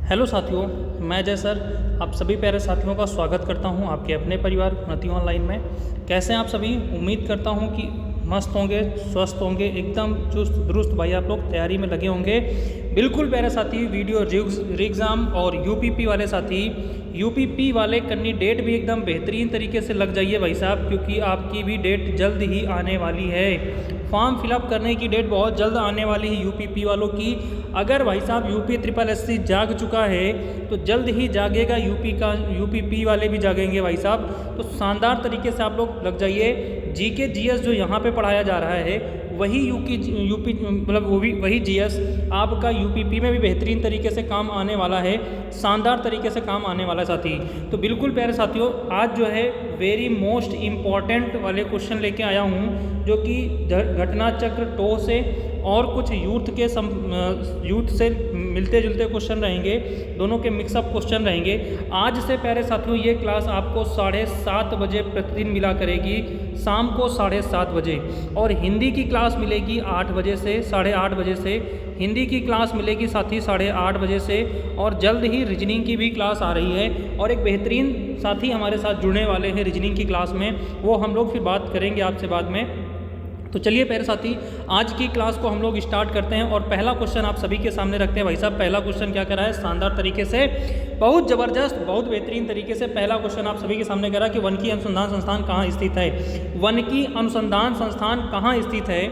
Hello साथियों, मैं जय सर आप सभी प्यारे साथियों का स्वागत करता हूं आपके अपने परिवार उन्नति ऑनलाइन में। कैसे हैं आप सभी? उम्मीद करता हूं कि मस्त होंगे, स्वस्थ होंगे, एकदम चुस्त दुरुस्त भाई आप लोग तैयारी में लगे होंगे। बिल्कुल प्यारे साथी, वीडियो एग्ज़ाम और यूपीपी वाले साथी, यूपीपी वाले कैंडिडेट भी एकदम बेहतरीन तरीके से लग जाइए भाई साहब, क्योंकि आपकी भी डेट जल्द ही आने वाली है। फॉर्म फिलअप करने की डेट बहुत जल्द आने वाली है यूपीपी वालों की। अगर भाई साहब यूपी ट्रिपल एससी जाग चुका है तो जल्द ही जागेगा यूपीपी वाले भी जागेंगे भाई साहब। तो शानदार तरीके से आप लोग लग जाइए। जीके जीएस जो यहाँ पे पढ़ाया जा रहा है वही यूपी मतलब वही जीएस आपका यूपीपी में भी बेहतरीन तरीके से काम आने वाला है, शानदार तरीके से काम आने वाला है साथी। तो बिल्कुल प्यारे साथियों, आज जो है वेरी मोस्ट इम्पॉर्टेंट वाले क्वेश्चन लेके आया हूँ, जो कि घटना चक्र टो से और कुछ यूथ से मिलते जुलते क्वेश्चन रहेंगे, दोनों के मिक्सअप क्वेश्चन रहेंगे। आज से प्यारे साथियों ये क्लास आपको 7:30 बजे प्रतिदिन मिला करेगी, शाम को 7:30 बजे। और हिंदी की क्लास मिलेगी 8 बजे से 8:30 बजे से, हिंदी की क्लास मिलेगी साथी 8:30 बजे से। और जल्द ही रीजनिंग की भी क्लास आ रही है और एक बेहतरीन साथी हमारे साथ जुड़ने वाले हैं रीजनिंग की क्लास में, वो हम लोग फिर बात करेंगे आपसे बाद में। तो चलिए प्यारे साथी, आज की क्लास को हम लोग स्टार्ट करते हैं और पहला क्वेश्चन आप सभी के सामने रखते हैं। भाई साहब पहला क्वेश्चन क्या करा है, शानदार तरीके से, बहुत ज़बरदस्त, बहुत बेहतरीन तरीके से पहला क्वेश्चन आप सभी के सामने करा कि वनिकी अनुसंधान संस्थान कहाँ स्थित है। वनिकी अनुसंधान संस्थान कहाँ स्थित है,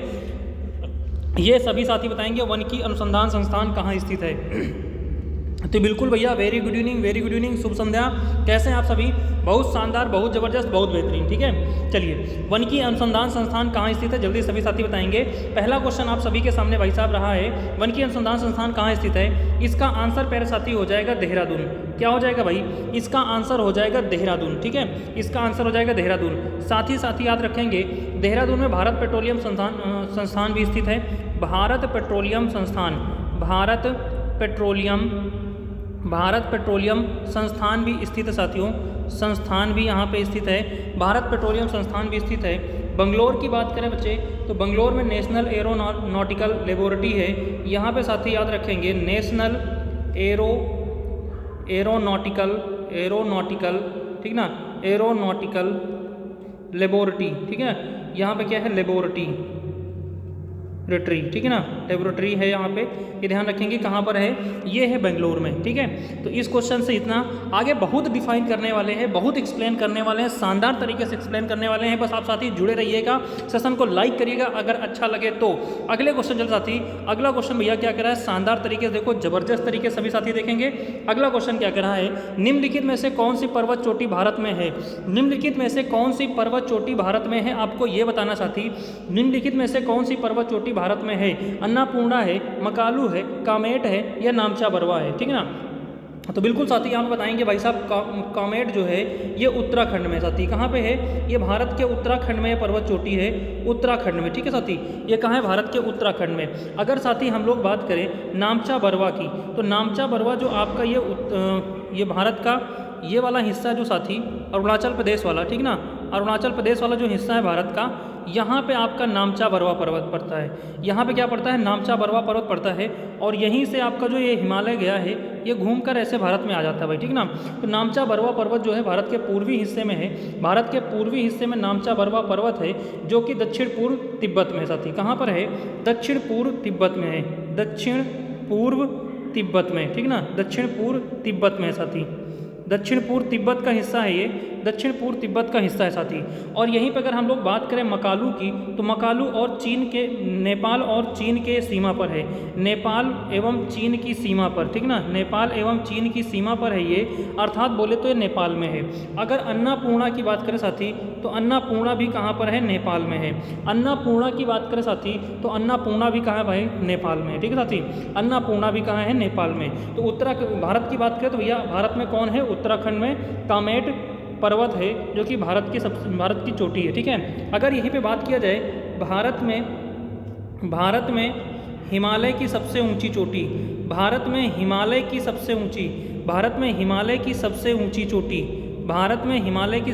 ये सभी साथी बताएंगे वनिकी अनुसंधान संस्थान कहाँ स्थित है। तो बिल्कुल भैया, वेरी गुड इवनिंग, शुभ संध्या। कैसे हैं आप सभी? बहुत शानदार, बहुत ज़बरदस्त, बहुत बेहतरीन। ठीक है, चलिए वनिकी अनुसंधान संस्थान कहाँ स्थित है, जल्दी सभी साथी बताएंगे। पहला क्वेश्चन आप सभी के सामने भाई साहब रहा है, वनिकी अनुसंधान संस्थान कहाँ स्थित है। इसका आंसर प्यारे साथी हो जाएगा देहरादून। क्या हो जाएगा भाई? इसका आंसर हो जाएगा देहरादून। ठीक है, इसका आंसर हो जाएगा देहरादून। साथ ही साथी याद रखेंगे, देहरादून में भारत पेट्रोलियम संस्थान भी स्थित है। भारत पेट्रोलियम संस्थान भी स्थित है साथियों, संस्थान भी यहाँ पे स्थित है, भारत पेट्रोलियम संस्थान भी स्थित है। बंगलोर की बात करें बच्चे, तो बंगलोर में नेशनल एरोनॉटिकल लेबोरेटरी है। यहाँ पे साथी याद रखेंगे, नेशनल एरोनॉटिकल, ठीक ना, एरोनॉटिकल लेबोरेटरी। ठीक है, यहाँ पे क्या है, लेबोरेटरी, ठीक है ना, लेबोरेटरी है यहाँ पे, ये ध्यान रखेंगे कहाँ पर है, ये है बेंगलोर में। ठीक है, तो इस क्वेश्चन से इतना। आगे बहुत डिफाइन करने वाले हैं, बहुत एक्सप्लेन करने वाले हैं, शानदार तरीके से एक्सप्लेन करने वाले हैं। बस आप साथी जुड़े रहिएगा, सेशन को लाइक करिएगा अगर अच्छा लगे तो। अगले क्वेश्चन चल साथी, अगला क्वेश्चन भैया क्या करा है, शानदार तरीके से देखो, जबरदस्त तरीके से सभी साथी देखेंगे। अगला क्वेश्चन क्या करा है, निम्नलिखित में से कौन सी पर्वत चोटी भारत में है। निम्नलिखित में से कौन सी पर्वत चोटी भारत में है, आपको ये बताना साथी। निम्नलिखित में से कौन सी पर्वत चोटी भारत में है, अन्नापूर्णा है, मकालू है, कामेट है या नामचा बरवा है। ठीक है ना, तो बिल्कुल साथी यहाँ पे बताएंगे भाई साहब, कामेट जो है ये उत्तराखंड में साथी, कहाँ पे है, ये भारत के उत्तराखंड में पर्वत चोटी है, उत्तराखंड में। ठीक है साथी, ये कहाँ है, भारत के उत्तराखंड में। अगर साथी हम लोग बात करें नामचा बरवा की, तो नामचा बरवा जो आपका ये भारत का ये वाला हिस्सा जो साथी, अरुणाचल प्रदेश वाला, ठीक ना, अरुणाचल प्रदेश वाला जो हिस्सा है भारत का, यहाँ पे आपका नामचा बरवा पर्वत पड़ता है। यहाँ पे क्या पड़ता है, नामचा बरवा पर्वत पड़ता है। और यहीं से आपका जो ये हिमालय गया है, ये घूमकर ऐसे भारत में आ जाता है भाई। ठीक ना, तो नामचा बरवा पर्वत जो है भारत के पूर्वी हिस्से में है। भारत के पूर्वी हिस्से में नामचा बरवा पर्वत है, जो कि दक्षिण पूर्व तिब्बत में साथी, कहाँ पर है, दक्षिण पूर्व तिब्बत में है, दक्षिण पूर्व तिब्बत में। ठीक ना, दक्षिण पूर्व तिब्बत में साथी, दक्षिण पूर्व तिब्बत का हिस्सा है ये, दक्षिण पूर्व तिब्बत का हिस्सा है साथी। और यहीं पर अगर हम लोग बात करें मकालू की, तो मकालू और चीन के, नेपाल और चीन के सीमा पर है, नेपाल एवं चीन की सीमा पर। ठीक ना, नेपाल एवं चीन की सीमा पर है ये, अर्थात बोले तो ये नेपाल में है। अगर अन्नापूर्णा की बात करें साथी, तो अन्नापूर्णा भी कहाँ पर है, नेपाल में है। अन्नापूर्णा की बात करें साथी, तो अन्नापूर्णा भी कहाँ है भाई, नेपाल में है। ठीक है साथी, अन्नापूर्णा भी कहाँ है, नेपाल में। तो भारत की बात करें तो भैया भारत में कौन है, उत्तराखंड में कामेट पर्वत है, जो कि भारत की चोटी है। ठीक है, अगर यहीं पे बात किया जाए, भारत में हिमालय की सबसे ऊंची चोटी, भारत में हिमालय की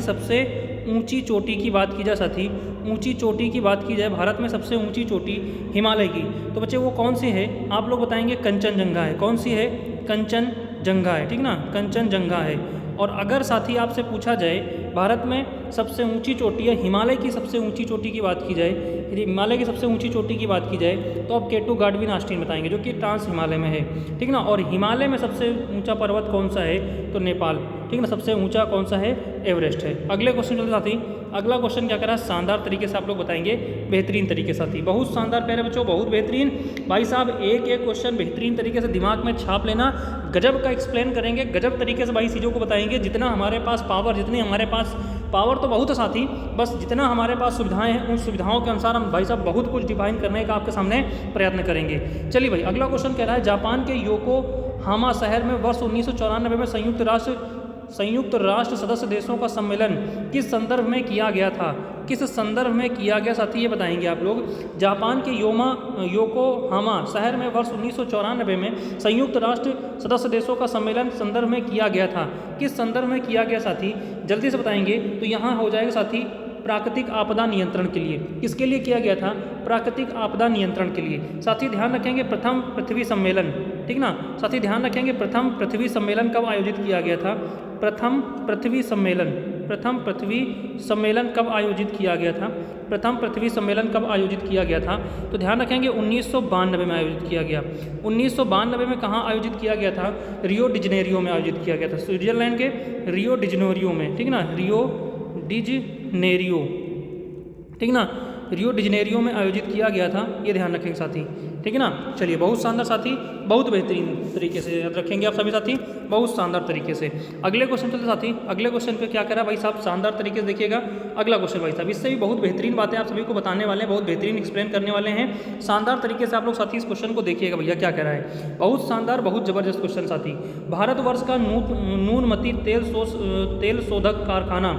सबसे ऊंची चोटी की बात की जाए साथी, ऊंची चोटी की बात की जाए, भारत में सबसे ऊंची चोटी हिमालय की, तो बच्चे वो कौन सी है, आप लोग बताएंगे, कंचनजंगा है। कौन सी है, कंचनजंगा कंचनजंगा है, ठीक ना, कंचनजंगा है। और अगर साथी आपसे पूछा जाए भारत में सबसे ऊंची चोटी है, हिमालय की सबसे ऊंची चोटी की बात की जाए, यदि हिमालय की सबसे ऊंची चोटी की बात की जाए तो आप केटू गाडविन आस्टीन बताएंगे जो कि ट्रांस हिमालय में है, ठीक ना। और हिमालय में सबसे ऊंचा पर्वत कौन सा है, तो नेपाल, ठीक ना। सबसे ऊंचा कौन सा है, एवरेस्ट है। अगले क्वेश्चन चलते साथी, अगला क्वेश्चन क्या करा, शानदार तरीके से आप लोग बताएंगे, बेहतरीन तरीके से साथी, बहुत शानदार प्यारे बच्चों, बहुत बेहतरीन भाई साहब। एक एक क्वेश्चन बेहतरीन तरीके से दिमाग में छाप लेना, गजब का एक्सप्लेन करेंगे, गजब तरीके से भाई चीज़ों को बताएंगे। जितना हमारे पास पावर, जितनी हमारे पास पावर तो बहुत है साथी, बस जितना हमारे पास सुविधाएं हैं उन सुविधाओं के अनुसार हम भाई साहब बहुत कुछ डिफाइन करने का आपके सामने प्रयत्न करेंगे। चलिए भाई, अगला क्वेश्चन कह रहा है, जापान के योकोहामा शहर में वर्ष 1994 में संयुक्त राष्ट्र सदस्य देशों का सम्मेलन किस संदर्भ में किया गया था, किस संदर्भ में किया गया साथी, ये बताएंगे आप लोग। जापान के योकोहामा शहर में वर्ष 1994 में संयुक्त राष्ट्र सदस्य देशों का सम्मेलन संदर्भ में किया गया था, किस संदर्भ में किया गया साथी, जल्दी से बताएंगे। तो यहाँ हो जाएगा साथी, प्राकृतिक आपदा नियंत्रण के लिए। किसके लिए किया गया था, प्राकृतिक आपदा नियंत्रण के लिए। साथी ध्यान रखेंगे प्रथम पृथ्वी सम्मेलन, ठीक ना। साथी ध्यान रखेंगे प्रथम पृथ्वी सम्मेलन कब आयोजित किया गया था, प्रथम पृथ्वी सम्मेलन कब आयोजित किया गया था, प्रथम पृथ्वी सम्मेलन कब आयोजित किया गया था। तो ध्यान रखेंगे 1992 में आयोजित किया गया। 1992 में कहाँ आयोजित किया गया था, रियो डी जनेरियो में आयोजित किया गया था, स्विट्जरलैंड के रियो डी जनेरियो में, ठीक ना, रियो डी जनेरियो, ठीक ना, रियो डी जनेरियो में आयोजित किया गया था, ये ध्यान रखेंगे साथी, ठीक है ना। चलिए, बहुत शानदार साथी, बहुत बेहतरीन तरीके से याद रखेंगे आप सभी साथी, बहुत शानदार तरीके से। अगले क्वेश्चन चलते साथी, अगले क्वेश्चन पे क्या करा भाई साहब, शानदार तरीके से देखिएगा अगला क्वेश्चन भाई साहब, इससे भी बहुत बेहतरीन बातें आप सभी को बताने वाले हैं, बहुत बेहतरीन एक्सप्लेन करने वाले हैं। शानदार तरीके से आप लोग साथी इस क्वेश्चन को देखिएगा भैया क्या कह रहा है, बहुत शानदार, बहुत जबरदस्त क्वेश्चन साथी। भारतवर्ष का न्यूनमती तेल शोधक कारखाना,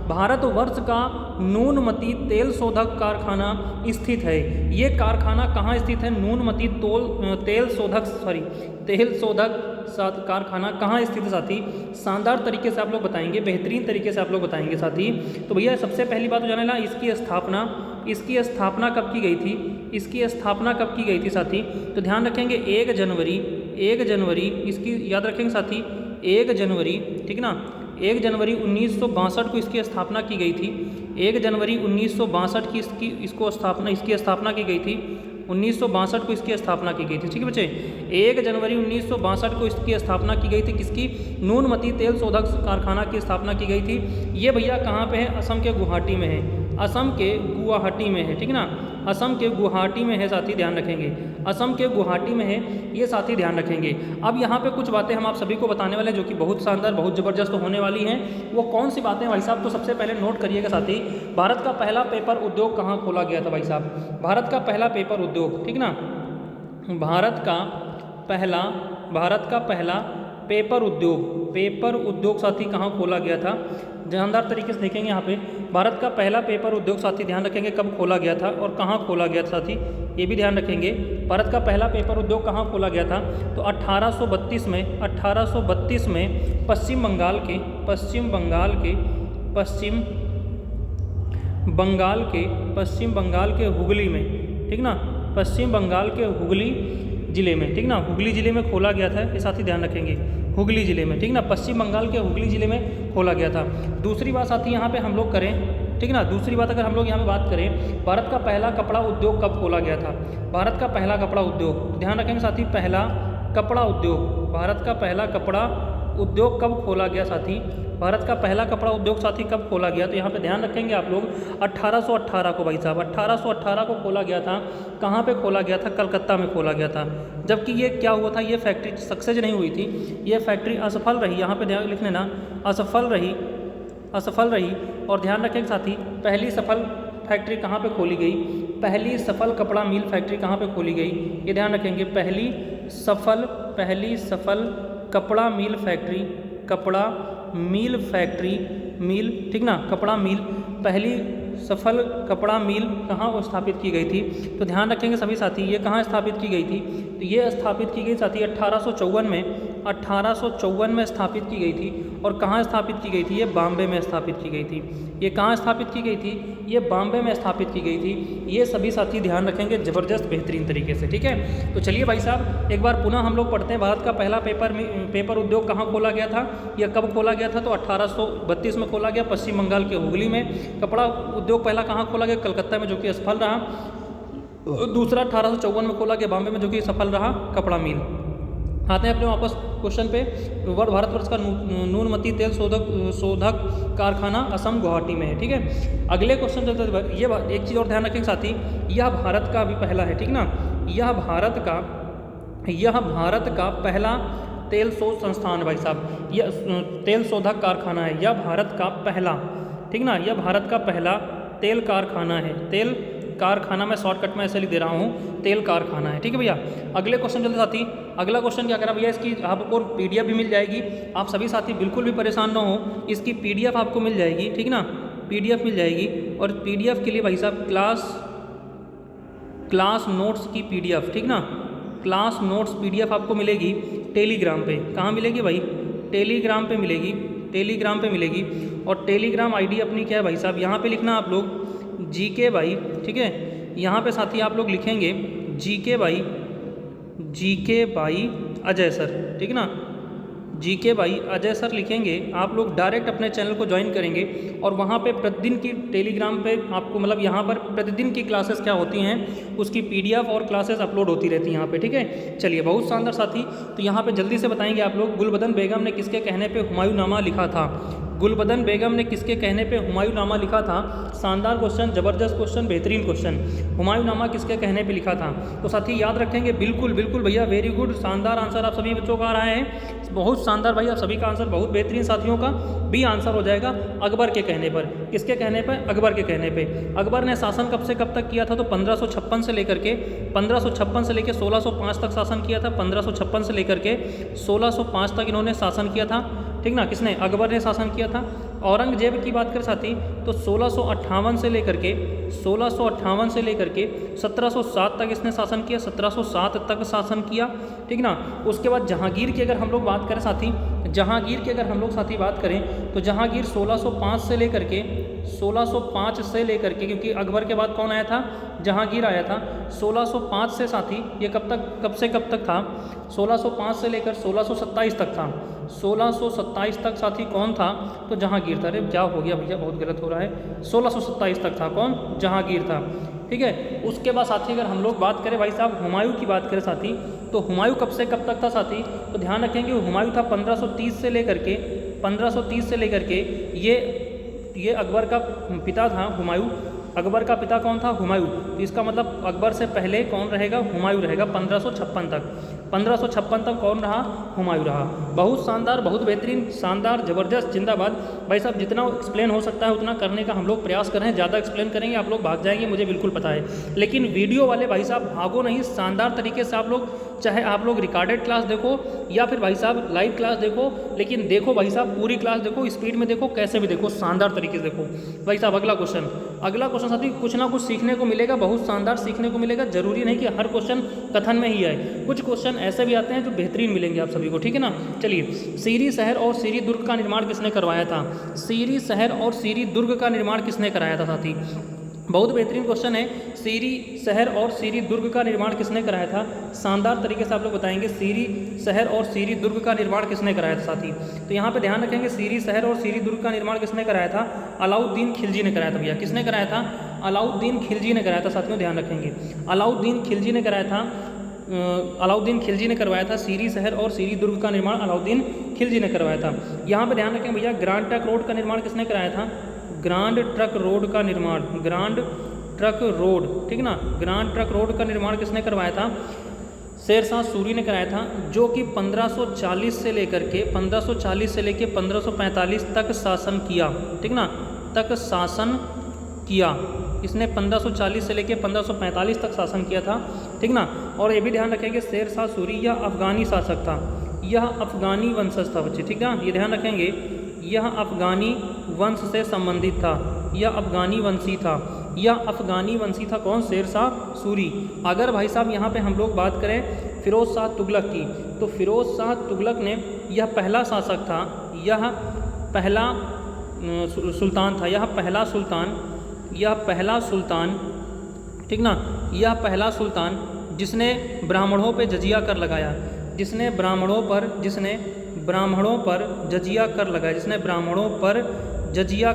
भारतवर्ष का न्यूनमती तेल शोधक कारखाना स्थित है। ये कारखाना कहाँ स्थित है, न्यूनमती तेल शोधक कारखाना कहाँ स्थित है साथी, शानदार तरीके से आप लोग बताएंगे, बेहतरीन तरीके से आप लोग बताएंगे साथी। तो भैया सबसे पहली बात तो जाने ला, इसकी स्थापना कब की गई थी, इसकी स्थापना कब की गई थी साथी। तो ध्यान रखेंगे 1 जनवरी, इसकी याद रखेंगे साथी, 1 जनवरी, ठीक ना, 1 जनवरी 1962 को इसकी स्थापना की गई थी। 1 जनवरी 1962 की इसकी स्थापना की गई थी। 1962 को इसकी स्थापना की गई थी, ठीक है बच्चे। 1 जनवरी 1962 को इसकी स्थापना की गई थी, किसकी, न्यूनमती तेल शोधक कारखाना की स्थापना की गई थी। ये भैया कहाँ पे है, असम के गुवाहाटी में है, असम के गुवाहाटी में है, ठीक ना, असम के गुवाहाटी में है साथी, ध्यान रखेंगे, असम के गुवाहाटी में है ये साथी, ध्यान रखेंगे। अब यहाँ पे कुछ बातें हम आप सभी को बताने वाले हैं जो कि बहुत शानदार, बहुत ज़बरदस्त होने वाली हैं। वो कौन सी बातें भाई साहब, तो सबसे पहले नोट करिएगा साथी, भारत का पहला पेपर उद्योग कहाँ खोला गया था भाई साहब, भारत का पहला पेपर उद्योग, ठीक ना, भारत का पहला पेपर उद्योग साथी कहाँ खोला गया था, जानदार तरीके से देखेंगे यहाँ पे, भारत का पहला पेपर उद्योग साथी, ध्यान रखेंगे कब खोला गया था और कहाँ खोला गया था साथी, ये भी ध्यान रखेंगे। भारत का पहला पेपर उद्योग कहाँ खोला गया था, तो 1832 में पश्चिम बंगाल के हुगली में, ठीक ना, पश्चिम बंगाल के हुगली जिले में, ठीक ना, हुगली जिले में खोला गया था, ये साथी ध्यान रखेंगे, हुगली जिले में, ठीक ना, पश्चिम बंगाल के हुगली जिले में खोला गया था। दूसरी बात साथी यहाँ पे हम लोग करें, ठीक ना, दूसरी बात अगर हम लोग यहाँ पे बात करें, भारत का पहला कपड़ा उद्योग कब खोला गया था, भारत का पहला कपड़ा उद्योग, ध्यान रखेंगे साथी, पहला कपड़ा उद्योग, भारत का पहला कपड़ा उद्योग कब खोला गया साथी, भारत का पहला कपड़ा उद्योग साथी कब खोला गया, तो यहाँ पे ध्यान रखेंगे आप लोग 1818 को भाई साहब, 1818 को खोला गया था। कहाँ पे खोला गया था, कलकत्ता में खोला गया था। जबकि ये क्या हुआ था, ये फैक्ट्री सक्सेस नहीं हुई थी, ये फैक्ट्री असफल रही, यहाँ पे ध्यान लिख लेना, असफल रही। और ध्यान रखेंगे साथी, पहली सफल फैक्ट्री कहाँ पे खोली गई, पहली सफल कपड़ा मिल फैक्ट्री कहाँ पे खोली गई, ये ध्यान रखेंगे, पहली सफल कपड़ा मिल फैक्ट्री, ठीक ना, कपड़ा मिल, पहली सफल कपड़ा मिल कहाँ स्थापित की गई थी, तो ध्यान रखेंगे सभी साथी, ये कहाँ स्थापित की गई थी, तो ये स्थापित की गई साथी 1854 में, 1854 में स्थापित की गई थी। और कहाँ स्थापित की गई थी? ये बॉम्बे में स्थापित की गई थी। ये कहाँ स्थापित की गई थी? ये बॉम्बे में स्थापित की गई थी। ये सभी साथी ध्यान रखेंगे ज़बरदस्त बेहतरीन तरीके से, ठीक है। तो चलिए भाई साहब एक बार पुनः हम लोग पढ़ते हैं, भारत का पहला पेपर उद्योग कहाँ खोला गया था या कब खोला गया था? तो 1832 में खोला गया, पश्चिम बंगाल के हुगली में। कपड़ा उद्योग पहला कहाँ खोला गया? कलकत्ता में, जो कि असफल रहा। दूसरा 1854 में खोला गया बॉम्बे में, जो कि सफल रहा, कपड़ा मिल। आते हैं अपने वापस क्वेश्चन पे। भारतवर्ष का नूनमती तेल शोधक कारखाना असम गुवाहाटी में है, ठीक है। अगले क्वेश्चन चलते हैं, ये एक चीज़ और ध्यान रखेंगे साथी, यह भारत का अभी पहला है, ठीक ना। यह भारत का पहला तेल शोध संस्थान है भाई साहब, यह तेल शोधक कारखाना है, यह भारत का पहला, ठीक ना, यह भारत का पहला तेल कारखाना है। तेल कारखाना मैं शॉर्टकट में ऐसे लिख दे रहा हूँ, तेल कारखाना है, ठीक है भैया। अगले क्वेश्चन चलते साथी, अगला क्वेश्चन क्या करा भैया, इसकी आपको पीडीएफ भी मिल जाएगी। आप सभी साथी बिल्कुल भी परेशान ना हो, इसकी पीडीएफ आपको मिल जाएगी, ठीक ना, पीडीएफ मिल जाएगी। और पीडीएफ के लिए भाई साहब क्लास नोट्स की पीडीएफ, ठीक ना, क्लास नोट्स पीडीएफ आपको मिलेगी टेलीग्राम पे। कहाँ मिलेगी भाई? टेलीग्राम पे मिलेगी, टेलीग्राम पे मिलेगी। और टेलीग्राम आईडी अपनी क्या है भाई साहब, यहाँ पे लिखना आप लोग जीके भाई, ठीक है। यहाँ पे साथी आप लोग लिखेंगे जीके भाई अजय सर, ठीक ना, जीके भाई अजय सर लिखेंगे। आप लोग डायरेक्ट अपने चैनल को ज्वाइन करेंगे और वहाँ पे प्रतिदिन की टेलीग्राम पे आपको मतलब यहाँ पर प्रतिदिन की क्लासेस क्या होती हैं उसकी पीडीएफ और क्लासेस अपलोड होती रहती हैं यहाँ पे, ठीक है। चलिए बहुत शानदार साथी। तो यहाँ पे जल्दी से बताएंगे आप लोग, गुलबदन बेगम ने किसके कहने पे हुमायूंनामा लिखा था? गुलबदन बेगम ने किसके कहने पे हुमायूंनामा लिखा था? शानदार क्वेश्चन, ज़बरदस्त क्वेश्चन, बेहतरीन क्वेश्चन। हुमायूंनामा किसके कहने पे लिखा था? तो साथी याद रखेंगे, बिल्कुल बिल्कुल भैया, वेरी गुड, शानदार आंसर आप सभी बच्चों का आ रहा है, बहुत शानदार भाई, आप सभी का आंसर बहुत बेहतरीन। साथियों का भी आंसर हो जाएगा अकबर के कहने पर। किसके कहने पर? अकबर के कहने पे। अकबर ने शासन कब से कब तक किया था? तो 1556 से लेकर के 1605 तक शासन किया था। 1556 से लेकर के 1605 तक इन्होंने शासन किया था, ठीक ना, किसने? अकबर ने शासन किया था। औरंगजेब की बात करें साथी तो 1658 से लेकर के 1707 तक इसने शासन किया, 1707 तक शासन किया, ठीक ना। उसके बाद जहांगीर की अगर हम लोग बात करें साथी, जहांगीर की अगर हम लोग साथी बात करें तो जहांगीर 1605 से लेकर के 1605 से लेकर के, क्योंकि अकबर के बाद कौन आया था? जहांगीर आया था। 1605 से साथी ये कब से कब तक था? 1605 से लेकर 1627 तक था। 1627 तक साथी कौन था? तो जहांगीर था। अरे क्या हो गया भैया, बहुत गलत हो रहा है। 1627 तक था कौन? जहांगीर था, ठीक है। उसके बाद साथी अगर हम लोग बात करें भाई साहब हुमायूं की बात करें साथी, तो हुमायूं कब से कब तक था साथी? तो ध्यान रखेंगे हुमायूं था 1530 से लेकर के ये अकबर का पिता था हुमायूं। अकबर का पिता कौन था? हुमायूं। तो इसका मतलब अकबर से पहले कौन रहेगा? हुमायूं रहेगा 1556 तक। 1556 तक कौन रहा? हुमायूं रहा। बहुत शानदार, बहुत बेहतरीन, शानदार, ज़बरदस्त, जिंदाबाद। भाई साहब जितना एक्सप्लेन हो सकता है उतना करने का हम लोग प्रयास कर रहे हैं। ज़्यादा एक्सप्लेन करेंगे आप लोग भाग जाएंगे, मुझे बिल्कुल पता है। लेकिन वीडियो वाले भाई साहब भागो नहीं, शानदार तरीके से आप लोग, चाहे आप लोग रिकॉर्डेड क्लास देखो या फिर भाई साहब लाइव क्लास देखो, लेकिन देखो भाई साहब पूरी क्लास देखो, स्पीड में देखो, कैसे भी देखो, शानदार तरीके से देखो भाई साहब। अगला क्वेश्चन साथी, कुछ ना कुछ सीखने को मिलेगा, बहुत शानदार सीखने को मिलेगा। जरूरी नहीं कि हर क्वेश्चन कथन में ही आए, कुछ क्वेश्चन ऐसे भी आते हैं जो बेहतरीन मिलेंगे आप सभी को, ठीक है ना। चलिए, सीरी शहर और सीरी दुर्ग का निर्माण किसने करवाया था? सीरी शहर और सीरी दुर्ग का निर्माण किसने कराया था साथी? बहुत बेहतरीन क्वेश्चन है। सीरी शहर और सीरी दुर्ग का निर्माण किसने कराया था? शानदार तरीके से आप लोग बताएंगे सीरी शहर और सीरी दुर्ग का निर्माण किसने कराया था साथी। तो यहाँ पे ध्यान रखेंगे सीरी शहर और सीरी दुर्ग का निर्माण किसने कराया था? अलाउद्दीन खिलजी ने कराया था भैया। किसने कराया था? अलाउद्दीन खिलजी ने कराया था साथियों, ध्यान रखेंगे। अलाउद्दीन खिलजी ने कराया था, अलाउद्दीन खिलजी ने करवाया था सीरी शहर और सीरी दुर्ग का निर्माण अलाउद्दीन खिलजी ने करवाया था। यहाँ पे ध्यान रखें भैया, ग्रांड ट्रंक रोड का निर्माण किसने कराया था? ग्रांड ट्रंक रोड का निर्माण, ग्रांड ट्रंक रोड, ठीक ना, ग्रांड ट्रंक रोड का निर्माण किसने करवाया था? शेरशाह सूरी ने कराया था, जो कि 1540 से लेकर के 1545 तक शासन किया, ठीक ना, तक शासन किया। इसने 1540 से लेकर 1545 तक शासन किया था, ठीक ना। और ये भी ध्यान रखेंगे शेरशाह सूरी यह अफगानी शासक था, यह अफगानी वंशज था बच्चे, ठीक ना, ये ध्यान रखेंगे, यह अफगानी वंश से संबंधित था, यह अफगानी वंशी था, यह अफगानी वंशी था कौन? शेरशाह सूरी। अगर भाई साहब यहाँ पे हम लोग बात करें फिरोज शाह तुगलक की। तो फिरोज शाह तुगलक ने, यह पहला शासक था, यह पहला सुल्तान था, यह पहला सुल्तान, ठीक ना, यह पहला सुल्तान जिसने ब्राह्मणों पे जजिया कर लगाया, जिसने ब्राह्मणों पर जजिया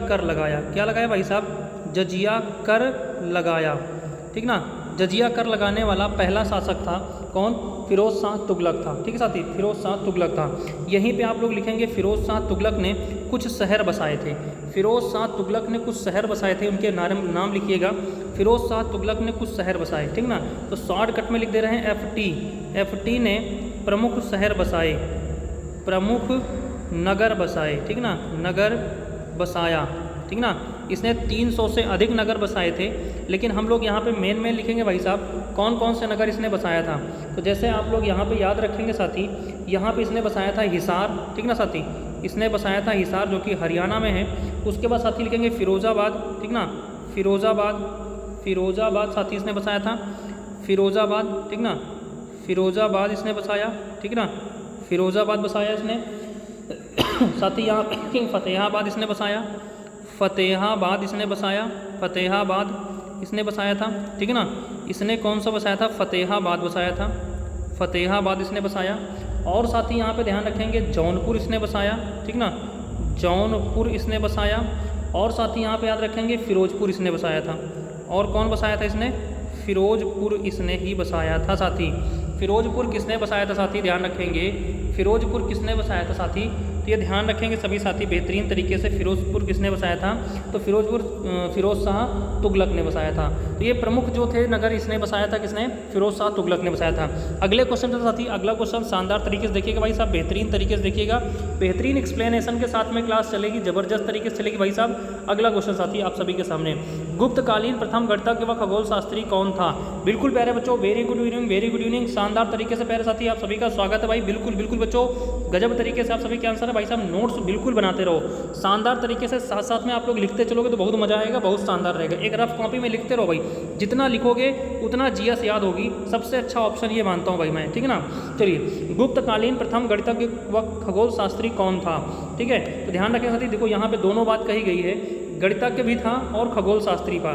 कर लगाया, क्या लगाया भाई साहब, जजिया कर लगाया, ठीक ना। जजिया कर लगाने वाला पहला शासक था कौन, फिरोज शाह तुगलक था, ठीक है साथी, फिरोज शाह तुगलक था। यहीं पे आप लोग लिखेंगे फिरोज शाह तुगलक ने कुछ शहर बसाए थे, फिरोज शाह तुगलक ने कुछ शहर बसाए थे, उनके नाम लिखिएगा, फिरोज शाह तुगलक ने कुछ शहर बसाए, ठीक ना। तो शॉर्टकट में लिख दे रहे हैं FT ने प्रमुख शहर बसाए, प्रमुख नगर बसाए, ठीक ना, नगर बसाया, ठीक ना। इसने 300 से अधिक नगर बसाए थे, लेकिन हम लोग यहाँ पे मेन लिखेंगे भाई साहब कौन कौन से नगर इसने बसाया था। तो जैसे आप लोग यहाँ पे याद रखेंगे साथी, यहाँ पे इसने बसाया था हिसार, ठीक ना साथी, इसने बसाया था हिसार जो कि हरियाणा में है। उसके बाद साथी लिखेंगे फिरोजाबाद, ठीक ना, फिरोजाबाद साथी इसने बसाया था, फिरोजाबाद, ठीक ना, फिरोजाबाद इसने बसाया, ठीक ना, फिरोजाबाद बसाया इसने। साथी यहाँ फतेहाबाद इसने बसाया, फतेहाबाद इसने बसाया था, ठीक है ना। इसने कौन सा बसाया था, फतेहाबाद बसाया था, फतेहाबाद इसने बसाया। और साथ ही यहाँ पे ध्यान रखेंगे जौनपुर इसने बसाया, ठीक ना, जौनपुर इसने बसाया। और साथ ही यहाँ पे याद रखेंगे फिरोजपुर इसने बसाया था। और कौन बसाया था इसने, फिरोजपुर इसने ही बसाया था साथी। फिरोजपुर किसने बसाया था साथी, ध्यान रखेंगे, फिरोजपुर किसने बसाया था साथी, तो ये ध्यान रखेंगे सभी साथी बेहतरीन तरीके से। फिरोजपुर किसने बसाया था, तो फिरोज शाह तुगलक ने बसाया था। तो ये प्रमुख जो थे नगर इसने बसाया था, किसने, फिरोज शाह तुगलक ने बसाया था। अगले क्वेश्चन से साथी, अगला क्वेश्चन शानदार तरीके से देखिएगा भाई साहब, बेहतरीन तरीके से देखिएगा, बेहतरीन एक्सप्लेनेशन के साथ में क्लास चलेगी, जबरदस्त तरीके से चलेगी भाई साहब। अगला क्वेश्चन साथी आप सभी के सामने, गुप्तकालीन प्रथम गणितज्ञ व खगोल शास्त्री कौन था। बिल्कुल प्यारे बच्चों, वेरी गुड इवनिंग, शानदार तरीके से प्यारे साथी आप सभी का स्वागत है भाई। बिल्कुल बच्चों, गजब तरीके से आप सभी के आंसर है भाई साहब। नोट्स बिल्कुल बनाते रहो शानदार तरीके से, साथ साथ में आप लोग लिखते चलोगे तो बहुत मजा आएगा, बहुत शानदार रहेगा। एक रफ कॉपी में लिखते रहो भाई, जितना लिखोगे उतना जीएस याद होगी। सबसे अच्छा ऑप्शन ये मानता हूँ भाई मैं, ठीक है ना। चलिए, गुप्तकालीन प्रथम गणितज्ञ व खगोल शास्त्री कौन था, ठीक है। तो ध्यान रखें साथी, देखो यहाँ पे दोनों बात कही गई है, गणितज्ञ भी था और खगोल शास्त्री का,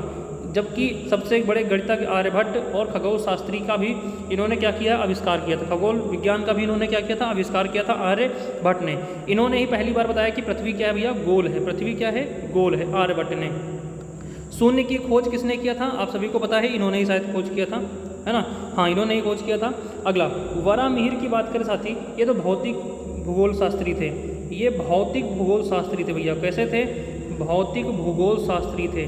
जबकि सबसे बड़े गणितज्ञ आर्यभट्ट और खगोल शास्त्री का भी इन्होंने क्या किया, आविष्कार किया था। खगोल विज्ञान का भी इन्होंने क्या किया था, आविष्कार किया था आर्यभट्ट ने। इन्होंने ही पहली बार बताया कि पृथ्वी क्या है भैया, गोल है, पृथ्वी क्या है, गोल है, आर्यभट्ट ने। शून्य की खोज किसने किया था, आप सभी को पता है, इन्होंने ही शायद खोज किया था, है ना, हाँ इन्होंने ही खोज किया था। अगला वरामिहिर की बात करें साथी, ये तो भौतिक भूगोल शास्त्री थे, ये भौतिक भूगोल शास्त्री थे भैया। कैसे थे, भौतिक भूगोल शास्त्री थे,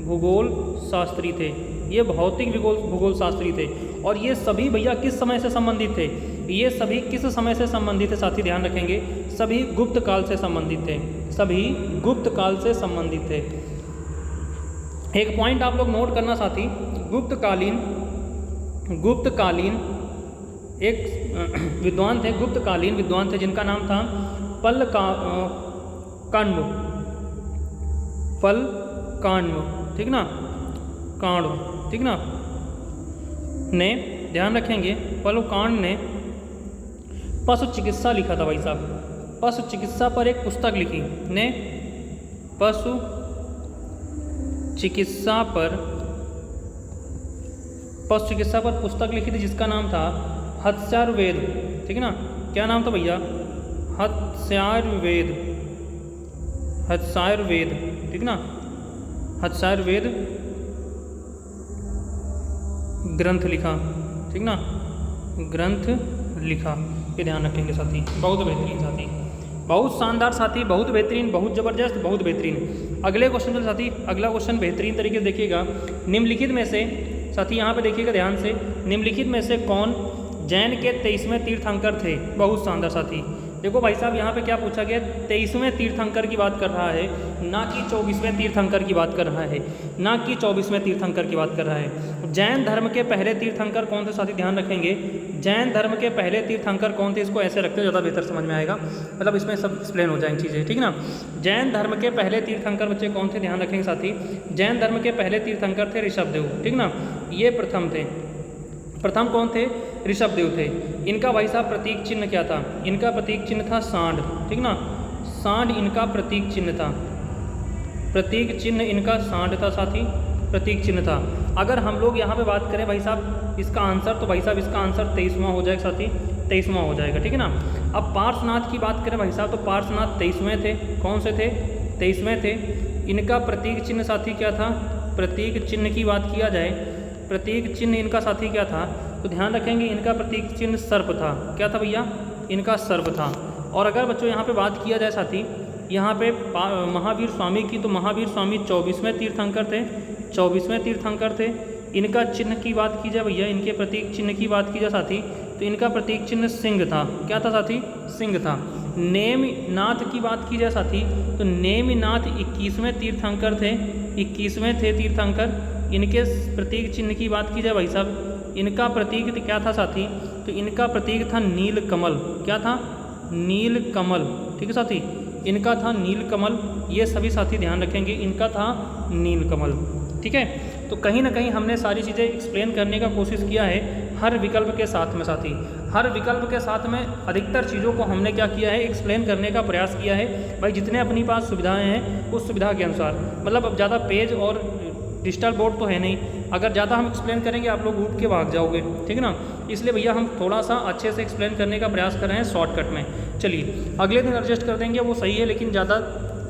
भूगोल शास्त्री थे, ये भौतिक भूगोल शास्त्री थे। और ये सभी भैया किस समय से संबंधित थे, ये सभी किस समय से संबंधित थे साथी, ध्यान रखेंगे, सभी गुप्त काल से संबंधित थे, सभी गुप्त काल से संबंधित थे। एक पॉइंट आप लोग नोट करना साथी, गुप्तकालीन एक विद्वान थे, गुप्तकालीन विद्वान थे जिनका नाम था काण्व, ठीक ना, काण्व, ठीक ना, ने, ध्यान रखेंगे, पलकाण्व ने पशु चिकित्सा लिखा था भाई साहब। पशु चिकित्सा पर एक पुस्तक लिखी ने, पशु चिकित्सा पर पुस्तक लिखी थी जिसका नाम था हत्स्यायुर्वेद, ठीक है ना। क्या नाम था भैया, हत्स्यायुर्वेद, ठीक ना, हत्स्यायुर्वेद ग्रंथ लिखा, ठीक ना, ग्रंथ लिखा। ये ध्यान रखेंगे साथी, बहुत बेहतरीन साथी, बहुत शानदार साथी, बहुत बेहतरीन, बहुत ज़बरदस्त, बहुत बेहतरीन। अगले क्वेश्चन में साथी, अगला क्वेश्चन बेहतरीन तरीके से देखिएगा। निम्नलिखित में से साथी, यहाँ पे देखिएगा ध्यान से, निम्नलिखित में से कौन जैन के 23वें तीर्थंकर थे। बहुत शानदार साथी, देखो भाई साहब यहाँ पे क्या पूछा गया, 23वें तीर्थंकर की बात कर रहा है, ना कि 24वें तीर्थंकर की बात कर रहा है, ना कि 24वें तीर्थंकर की बात कर रहा है। जैन धर्म के पहले तीर्थंकर कौन थे साथी, ध्यान रखेंगे, जैन धर्म के पहले तीर्थंकर कौन थे, इसको ऐसे रखते हो ज़्यादा बेहतर समझ में आएगा, मतलब इसमें सब एक्सप्लेन हो जाएंगी चीज़ें, ठीक ना। जैन धर्म के पहले तीर्थंकर बच्चे कौन थे, ध्यान रखेंगे साथी, जैन धर्म के पहले तीर्थंकर थे ऋषभदेव, ठीक ना, ये प्रथम थे, प्रथम कौन थे? ऋषभदेव थे। इनका भाई साहब प्रतीक चिन्ह क्या था? इनका प्रतीक चिन्ह था सांड, ठीक ना, सांड इनका प्रतीक चिन्ह था। प्रतीक चिन्ह इनका सांड था साथी, प्रतीक चिन्ह था। अगर हम लोग यहाँ पे बात करें भाई साहब इसका आंसर, तो भाई साहब इसका आंसर 23वां हो जाएगा साथी, 23वां हो जाएगा, ठीक है ना। अब पार्श्वनाथ की बात करें भाई साहब, तो पार्श्वनाथ 23वें थे। कौन से थे? 23वें थे। इनका प्रतीक चिन्ह साथी क्या था? प्रतीक चिन्ह की बात किया जाए, प्रतीक चिन्ह इनका साथी क्या था? तो ध्यान रखेंगे इनका प्रतीक चिन्ह सर्प था। क्या था भैया? इनका सर्प था। और अगर बच्चों यहाँ पे बात किया जाए साथी, यहाँ पे महावीर स्वामी की, तो महावीर स्वामी 24वें तीर्थंकर थे, 24वें तीर्थंकर थे। इनका चिन्ह की बात की जाए भैया, इनके प्रतीक चिन्ह की बात की जाए साथी, तो इनका प्रतीक चिन्ह सिंह था। क्या था साथी? सिंह था। नेमिनाथ की बात की जाए साथी, तो नेमिनाथ 21वें तीर्थंकर थे, 21वें थे तीर्थंकर। इनके प्रतीक चिन्ह की बात की जाए भाई साहब, इनका प्रतीक क्या था साथी? तो इनका प्रतीक था नीलकमल। क्या था? नीलकमल, ठीक है साथी, इनका था नीलकमल। ये सभी साथी ध्यान रखेंगे, इनका था नीलकमल, ठीक है। तो कहीं ना कहीं हमने सारी चीज़ें एक्सप्लेन करने का कोशिश किया है हर विकल्प के साथ में साथी, हर विकल्प के साथ में अधिकतर चीज़ों को हमने क्या किया है, एक्सप्लेन करने का प्रयास किया है भाई, जितने अपनी पास सुविधाएं हैं उस सुविधा के अनुसार। मतलब अब ज़्यादा पेज और डिजिटल बोर्ड तो है नहीं, अगर ज़्यादा हम एक्सप्लेन करेंगे आप लोग उठ के भाग जाओगे, ठीक है ना। इसलिए भैया हम थोड़ा सा अच्छे से एक्सप्लेन करने का प्रयास कर रहे हैं शॉर्टकट में। चलिए अगले दिन एडजस्ट कर देंगे, वो सही है, लेकिन ज़्यादा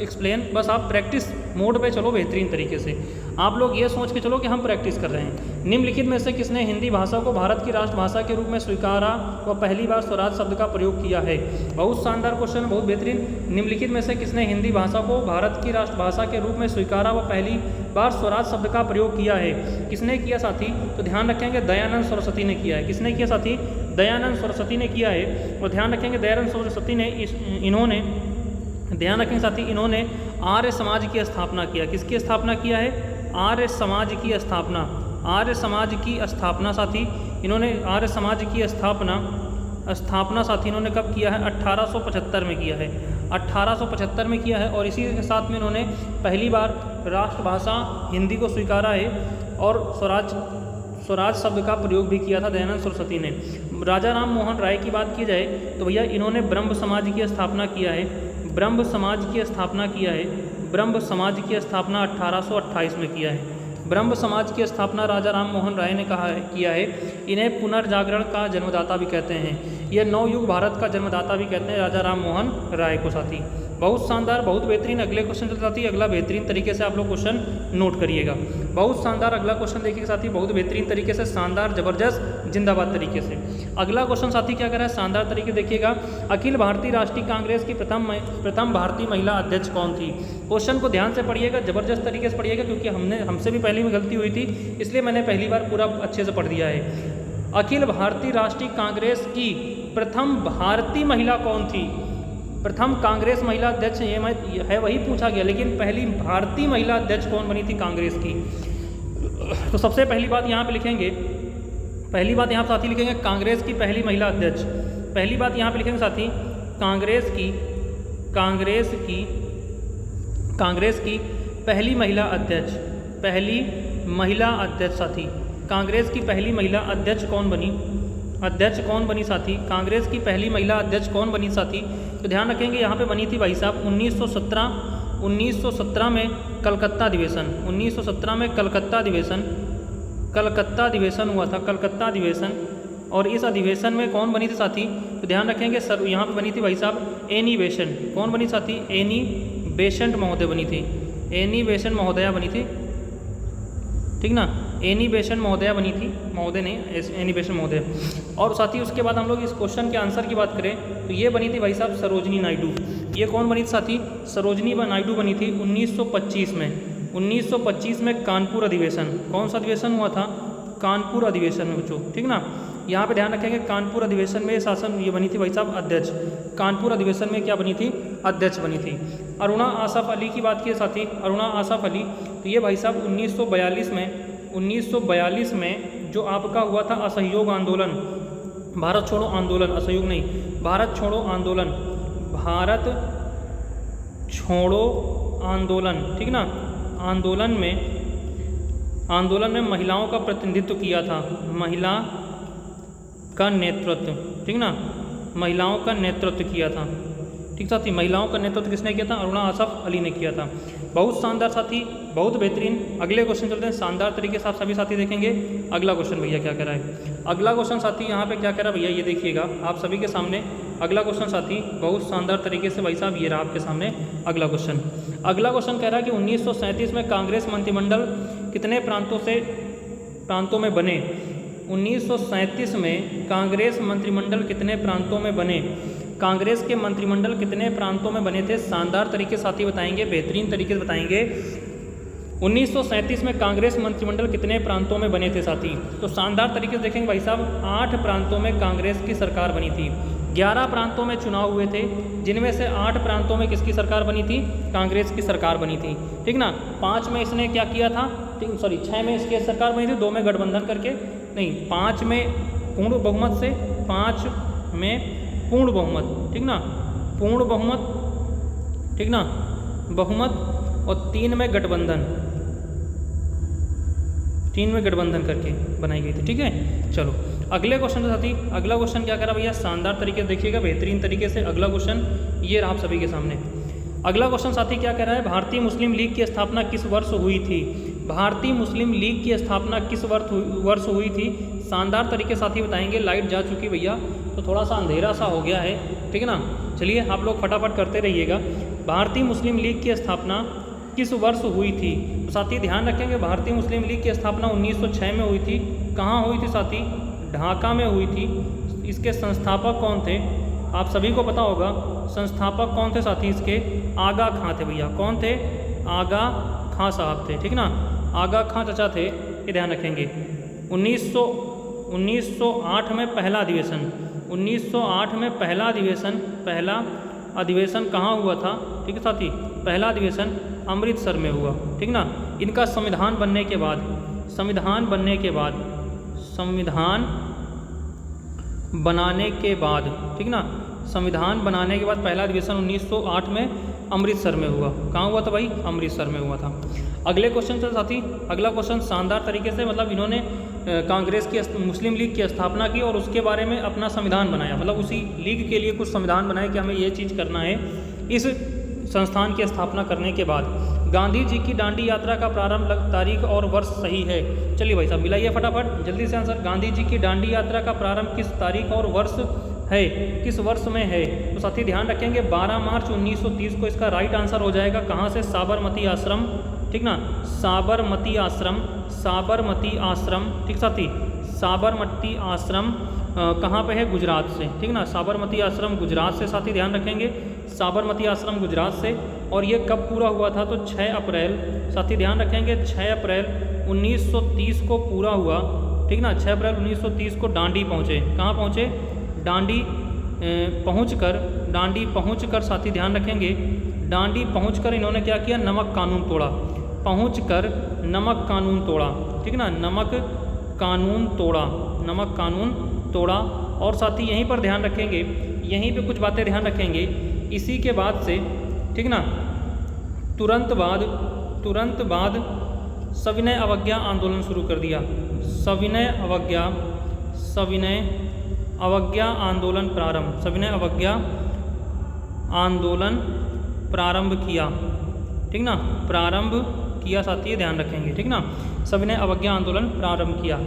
एक्सप्लेन बस आप प्रैक्टिस मोड पे चलो बेहतरीन तरीके से। आप लोग ये सोच के चलो कि हम प्रैक्टिस कर रहे हैं। निम्नलिखित में से किसने हिंदी भाषा को भारत की राष्ट्रभाषा के रूप में स्वीकारा व पहली बार स्वराज शब्द का प्रयोग किया है? बहुत शानदार क्वेश्चन, बहुत बेहतरीन। निम्नलिखित में से किसने हिंदी भाषा को भारत की राष्ट्रभाषा के रूप में स्वीकारा व पहली बार स्वराज शब्द का प्रयोग किया है? किसने किया साथी? तो ध्यान रखेंगे दयानंद सरस्वती ने किया है। किसने किया साथी? दयानंद सरस्वती ने किया है। और ध्यान रखेंगे दयानंद सरस्वती ने इन्होंने ध्यान रखेंगे साथी, इन्होंने आर्य समाज की स्थापना किया। किसकी स्थापना किया है? आर्य समाज की स्थापना, आर्य समाज की स्थापना साथी, इन्होंने आर्य समाज की स्थापना साथी इन्होंने कब किया है? 1875 में किया है, 1875 में किया है। और इसी के साथ में इन्होंने पहली बार राष्ट्रभाषा हिंदी को स्वीकारा है और स्वराज शब्द का प्रयोग भी किया था दयानंद सरस्वती ने। राजा राम मोहन राय की बात की जाए तो भैया इन्होंने ब्रह्म समाज की स्थापना किया है, ब्रह्म समाज की स्थापना किया है, ब्रह्म समाज की स्थापना 1828 में किया है। ब्रह्म समाज की स्थापना राजा राम मोहन राय ने किया है। इन्हें पुनर्जागरण का जन्मदाता भी कहते हैं, यह नवयुग भारत का जन्मदाता भी कहते हैं राजा राम मोहन राय को साथी। बहुत शानदार, बहुत बेहतरीन। अगले क्वेश्चन चलता साथी, अगला बेहतरीन तरीके से आप लोग क्वेश्चन नोट करिएगा। बहुत शानदार अगला क्वेश्चन देखिए साथी, बहुत बेहतरीन तरीके से, शानदार, जबरदस्त, जिंदाबाद तरीके से। अगला क्वेश्चन साथी क्या कर रहा है, शानदार तरीके देखिएगा। अखिल भारतीय राष्ट्रीय कांग्रेस की प्रथम भारतीय महिला अध्यक्ष कौन थी? क्वेश्चन को ध्यान से पढ़िएगा, जबरदस्त तरीके से पढ़िएगा, क्योंकि हमसे भी पहले में गलती हुई थी, इसलिए मैंने पहली बार पूरा अच्छे से पढ़ दिया है। अखिल भारतीय राष्ट्रीय कांग्रेस की प्रथम भारतीय महिला कौन थी? प्रथम कांग्रेस महिला अध्यक्ष ये है वही पूछा गया, लेकिन पहली भारतीय महिला अध्यक्ष कौन बनी थी कांग्रेस की? तो सबसे पहली बात यहाँ पे लिखेंगे, पहली बात यहाँ पे साथी लिखेंगे कांग्रेस की पहली महिला अध्यक्ष। पहली बात यहाँ पे लिखेंगे साथी कांग्रेस की पहली महिला अध्यक्ष, पहली महिला अध्यक्ष साथी। कांग्रेस की पहली महिला अध्यक्ष कौन बनी? अध्यक्ष कौन बनी साथी? कांग्रेस की पहली महिला अध्यक्ष कौन बनी साथी? तो ध्यान रखेंगे यहाँ पे बनी थी भाई साहब 1917 में कलकत्ता अधिवेशन, 1917 में कलकत्ता अधिवेशन हुआ था, कलकत्ता अधिवेशन। और इस अधिवेशन में कौन बनी थी साथी? तो ध्यान रखेंगे सर यहाँ पे बनी थी भाई साहब एनी बेसेंट। कौन बनी साथी? एनी बेसेंट महोदय बनी थी, एनी बेसेंट महोदया बनी थी, ठीक ना, एनी बेसेंट महोदया बनी थी, महोदय नहीं, एनी बेसेंट महोदय। और साथी उसके बाद हम लोग इस क्वेश्चन के आंसर की बात करें तो ये बनी थी भाई साहब सरोजनी नायडू। ये कौन बनी थी साथी? सरोजनी नायडू बनी थी 1925 में, 1925 में कानपुर अधिवेशन। कौन सा अधिवेशन हुआ था? कानपुर अधिवेशन में बच्चों, ठीक ना। यहाँ पे ध्यान रखेंगे कानपुर अधिवेशन में शासन ये बनी थी भाई साहब अध्यक्ष, कानपुर अधिवेशन में क्या बनी थी? अध्यक्ष बनी थी। अरुणा आसफ अली की बात की साथी, अरुणा आसफ अली, तो ये भाई साहब 1942 में जो आपका हुआ था असहयोग आंदोलन, भारत छोड़ो आंदोलन, असहयोग नहीं, भारत छोड़ो आंदोलन, भारत छोड़ो आंदोलन, ठीक ना। आंदोलन में महिलाओं का प्रतिनिधित्व किया था, का नेतृत्व, ठीक ना, महिलाओं का नेतृत्व किया था। ठीक साथी, महिलाओं का नेतृत्व किसने किया था? अरुणा आसफ अली ने किया था। बहुत शानदार साथी, बहुत बेहतरीन। अगले क्वेश्चन चलते हैं, शानदार तरीके से आप सभी साथी देखेंगे। अगला क्वेश्चन भैया क्या कह रहा है? अगला क्वेश्चन साथी यहाँ पे क्या कह रहा है भैया, ये देखिएगा आप सभी के सामने। अगला क्वेश्चन साथी बहुत शानदार तरीके से भाई साहब ये रहा आपके सामने अगला क्वेश्चन। अगला क्वेश्चन कह रहा है कि 1937 में कांग्रेस मंत्रिमंडल कितने प्रांतों में बने? 1937 में कांग्रेस मंत्रिमंडल कितने प्रांतों में बने? कांग्रेस के मंत्रिमंडल कितने प्रांतों में बने थे? शानदार तरीके से साथी बताएंगे, बेहतरीन तरीके से बताएंगे। 1937 में कांग्रेस मंत्रिमंडल कितने प्रांतों में बने थे साथी? तो शानदार तरीके से देखेंगे भाई साहब, 8 प्रांतों में कांग्रेस की सरकार बनी थी। 11 प्रांतों में चुनाव हुए थे, जिनमें से 8 प्रांतों में किसकी सरकार बनी थी? कांग्रेस की सरकार बनी थी। ठीक ना, 5 में इसने क्या किया था? 6 में इसकी सरकार बनी थी, 2 में गठबंधन करके, नहीं 5 में पूर्ण बहुमत से, 5 में पूर्ण बहुमत, ठीक ना, पूर्ण बहुमत, ठीक ना, बहुमत, और 3 में गठबंधन, 3 में गठबंधन करके बनाई गई थी। ठीक है, चलो अगले क्वेश्चन के साथी। अगला क्वेश्चन क्या करा भैया, शानदार तरीके से देखिएगा, बेहतरीन तरीके से। अगला क्वेश्चन ये रहा आप सभी के सामने। अगला क्वेश्चन साथी क्या कह रहा है, भारतीय मुस्लिम लीग की स्थापना किस वर्ष हुई थी? भारतीय मुस्लिम लीग की स्थापना किस वर्ष हुई थी? शानदार तरीके साथी बताएंगे। लाइट जा चुकी भैया, तो थोड़ा सा अंधेरा सा हो गया है, ठीक है ना। चलिए आप लोग फटाफट करते रहिएगा। भारतीय मुस्लिम लीग की स्थापना किस वर्ष हुई थी? तो साथी ध्यान रखेंगे, भारतीय मुस्लिम लीग की स्थापना 1906 में हुई थी। कहाँ हुई थी साथी? ढाका में हुई थी। इसके संस्थापक कौन थे? आप सभी को पता होगा संस्थापक कौन थे साथी इसके? आगा खां थे भैया। कौन थे? आगा खां साहब थे, ठीक ना, आगा खां चचा थे, ये ध्यान रखेंगे। 1908 में पहला अधिवेशन, 1908 में पहला अधिवेशन कहाँ हुआ था? ठीक है साथी, पहला अधिवेशन अमृतसर में हुआ, ठीक ना। इनका संविधान बनने के बाद, संविधान बनाने के बाद, ठीक ना, संविधान बनाने के बाद पहला अधिवेशन 1908 में अमृतसर में हुआ। कहाँ हुआ था भाई? अमृतसर में हुआ था। अगले क्वेश्चन से साथी, अगला क्वेश्चन शानदार तरीके से, मतलब इन्होंने कांग्रेस की मुस्लिम लीग की स्थापना की और उसके बारे में अपना संविधान बनाया, मतलब उसी लीग के लिए कुछ संविधान बनाया कि हमें ये चीज़ करना है। इस संस्थान की स्थापना करने के बाद गांधी जी की दांडी यात्रा का प्रारंभ तारीख और वर्ष सही है? चलिए भाई साहब मिलाइए फटाफट जल्दी से आंसर। गांधी जी की दांडी यात्रा का प्रारंभ किस तारीख और वर्ष है, किस वर्ष में है? तो साथी ध्यान रखेंगे 12 मार्च 1930 को इसका राइट आंसर हो जाएगा। कहाँ से? साबरमती आश्रम, ठीक ना, साबरमती आश्रम, साबरमती आश्रम, ठीक साथी, साबरमती आश्रम कहाँ पे है? गुजरात से, ठीक ना, साबरमती आश्रम गुजरात से साथी ध्यान रखेंगे, साबरमती आश्रम गुजरात से। और ये कब पूरा हुआ था? तो 6 अप्रैल, साथी ध्यान रखेंगे 6 अप्रैल 1930 को पूरा हुआ, ठीक ना, 6 अप्रैल 1930 को दांडी पहुँचे। कहाँ पहुँचे? दांडी पहुँचकर साथी ध्यान रखेंगे, दांडी पहुँचकर इन्होंने क्या किया? नमक कानून तोड़ा, पहुँचकर नमक कानून तोड़ा, ठीक ना, नमक कानून तोड़ा। और साथी यहीं पर ध्यान रखेंगे, यहीं पे कुछ बातें ध्यान रखेंगे। इसी के बाद से, ठीक ना, तुरंत बाद सविनय अवज्ञा आंदोलन शुरू कर दिया। सविनय अवज्ञा आंदोलन प्रारंभ किया, ठीक ना, प्रारंभ किया साथी ध्यान रखेंगे, ठीक ना, सविनय अवज्ञा आंदोलन प्रारंभ किया।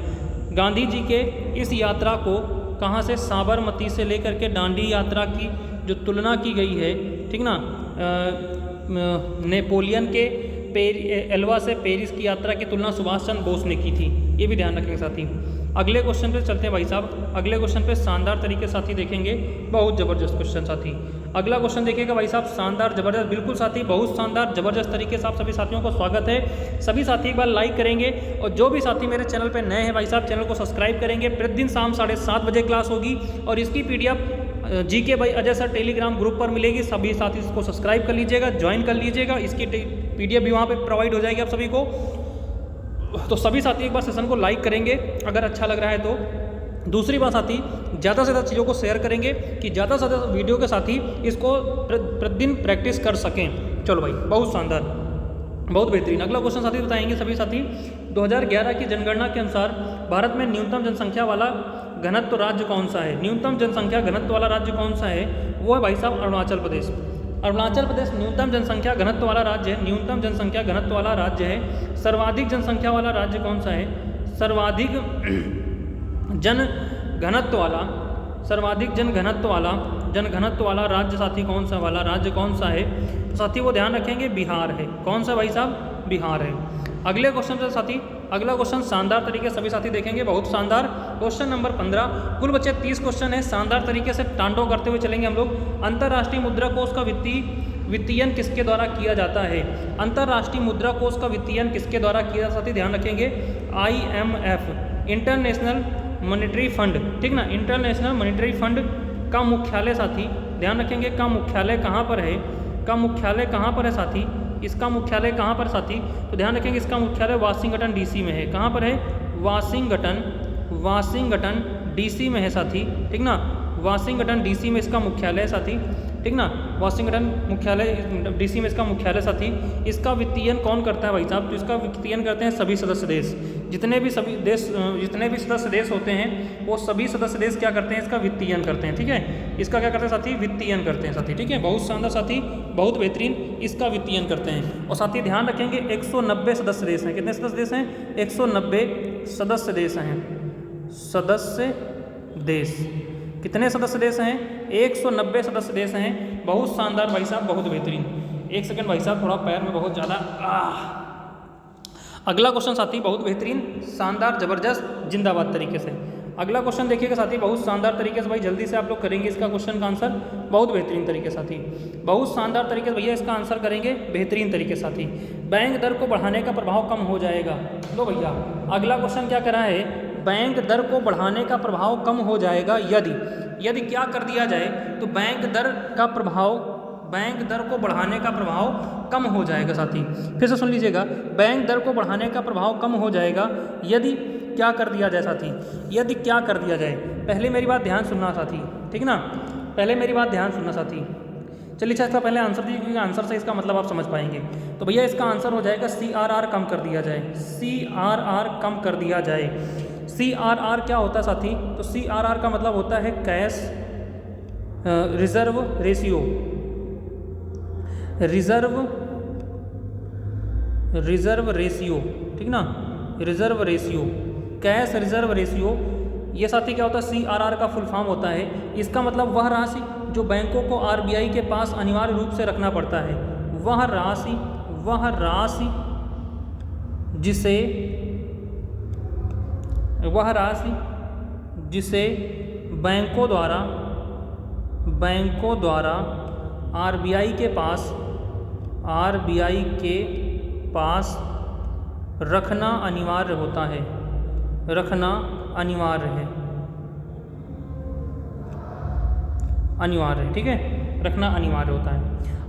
गांधी जी के इस यात्रा को कहाँ से? साबरमती से लेकर के दांडी यात्रा की जो तुलना की गई है, ठीक ना, नेपोलियन के एल्वा से पेरिस की यात्रा की तुलना सुभाष चंद्र बोस ने की थी, ये भी ध्यान रखेंगे साथी। अगले क्वेश्चन पे चलते हैं भाई साहब। अगले क्वेश्चन पे शानदार तरीके साथी देखेंगे, बहुत ज़बरदस्त क्वेश्चन साथी। अगला क्वेश्चन देखिएगा भाई साहब, शानदार ज़बरदस्त, बिल्कुल साथी, बहुत शानदार ज़बरदस्त तरीके से आप सभी साथियों को स्वागत है। सभी साथी एक बार लाइक करेंगे, और जो भी साथी मेरे चैनल पे नए हैं भाई साहब, चैनल को सब्सक्राइब करेंगे। प्रतिदिन शाम 7:30 बजे क्लास होगी, और इसकी PDF GK by Ajay sir Telegram group पर मिलेगी। सभी साथी इसको सब्सक्राइब कर लीजिएगा, ज्वाइन कर लीजिएगा, इसकी PDF भी वहाँ पर प्रोवाइड हो जाएगी आप सभी को। तो सभी साथी एक बार सेशन को लाइक करेंगे अगर अच्छा लग रहा है तो। दूसरी बात साथी, ज़्यादा से ज़्यादा चीज़ों को शेयर करेंगे कि ज़्यादा से ज़्यादा वीडियो के साथी इसको प्रतिदिन प्रैक्टिस कर सकें। चलो भाई, बहुत शानदार, बहुत बेहतरीन। अगला क्वेश्चन साथी बताएंगे सभी साथी। 2011 की जनगणना के अनुसार भारत में न्यूनतम जनसंख्या वाला घनत्व राज्य कौन सा है, न्यूनतम जनसंख्या घनत्व वाला राज्य कौन सा है, वो है भाई साहब अरुणाचल प्रदेश। अरुणाचल प्रदेश न्यूनतम जनसंख्या घनत्व वाला राज्य है, न्यूनतम जनसंख्या घनत्व वाला राज्य है। सर्वाधिक जनसंख्या वाला राज्य कौन सा है, सर्वाधिक जन घनत्व वाला, सर्वाधिक जन घनत्व वाला राज्य साथी कौन सा वाला राज्य कौन सा है, साथी वो ध्यान रखेंगे बिहार है। कौन सा भाई साहब, बिहार है। अगले क्वेश्चन से साथी, अगला क्वेश्चन शानदार तरीके से सभी साथी देखेंगे, बहुत शानदार। क्वेश्चन नंबर 15, कुल बच्चे 30 क्वेश्चन है, शानदार तरीके से टांडो करते हुए चलेंगे हम लोग। अंतर्राष्ट्रीय मुद्रा कोष का वित्तीयन किसके द्वारा किया जाता है, अंतर्राष्ट्रीय मुद्रा कोष का वित्तीयन किसके द्वारा किया जाता है साथी, ध्यान रखेंगे IMF, इंटरनेशनल मॉनेटरी फंड, ठीक ना, इंटरनेशनल मॉनेटरी फंड का मुख्यालय साथी ध्यान रखेंगे, का मुख्यालय कहाँ पर है, का मुख्यालय कहाँ पर है साथी, इसका मुख्यालय कहाँ पर साथी, तो ध्यान रखेंगे इसका मुख्यालय वाशिंगटन DC में है। कहाँ पर है, वाशिंगटन DC में है साथी, ठीक ना, वाशिंगटन DC में इसका मुख्यालय है साथी, ठीक ना, वाशिंगटन मुख्यालय DC में इसका मुख्यालय साथी। इसका वित्तीयन कौन करता है भाई साहब, तो इसका वित्तीयन करते हैं सभी सदस्य देश, जितने भी सदस्य देश होते हैं वो सभी सदस्य देश क्या करते हैं, इसका वित्तीयन करते हैं, ठीक है, इसका क्या करते हैं साथी, वित्तीयन करते हैं साथी, ठीक है, बहुत शानदार साथी, बहुत बेहतरीन, इसका वित्तीयन करते हैं। और साथी ध्यान रखेंगे 190 सदस्य देश हैं, कितने सदस्य देश हैं, 190 सदस्य देश हैं, सदस्य देश, कितने सदस्य देश हैं, 190 सदस्य देश हैं, बहुत शानदार भाई साहब, बहुत बेहतरीन। एक सेकंड भाई साहब, थोड़ा पैर में बहुत ज़्यादा अगला क्वेश्चन साथी बहुत बेहतरीन, शानदार, जबरदस्त, जिंदाबाद तरीके से। अगला क्वेश्चन देखिएगा साथी, बहुत शानदार तरीके से भाई, जल्दी से आप लोग करेंगे इसका क्वेश्चन का आंसर बहुत बेहतरीन तरीके साथी, बहुत शानदार तरीके से भैया इसका आंसर करेंगे बेहतरीन तरीके साथी। बैंक दर को बढ़ाने का प्रभाव कम हो जाएगा, लो भैया अगला क्वेश्चन क्या करा है, बैंक दर को बढ़ाने का प्रभाव कम हो जाएगा यदि क्या कर दिया जाए, तो बैंक दर को बढ़ाने का प्रभाव कम हो जाएगा साथी। फिर से सुन लीजिएगा, बैंक दर को बढ़ाने का प्रभाव कम हो जाएगा यदि क्या कर दिया जाए साथी, यदि क्या कर दिया जाए। पहले मेरी बात ध्यान सुनना साथी, ठीक ना, पहले मेरी बात ध्यान सुनना साथी। चलिए अच्छा, इसका पहले आंसर दीजिए, क्योंकि आंसर से इसका मतलब आप समझ पाएंगे। तो भैया इसका आंसर हो जाएगा CRR कम कर दिया जाए, CRR कम कर दिया जाए। CRR क्या होता है साथी, तो CRR का मतलब होता है cash reserve ratio, reserve ratio, ठीक ना, reserve ratio, cash reserve ratio. ये साथी क्या होता है, CRR का फुल फॉर्म होता है। इसका मतलब वह राशि जो बैंकों को RBI के पास अनिवार्य रूप से रखना पड़ता है, वह राशि जिसे बैंकों द्वारा RBI के पास रखना अनिवार्य होता है, रखना अनिवार्य है, ठीक है, रखना अनिवार्य होता है।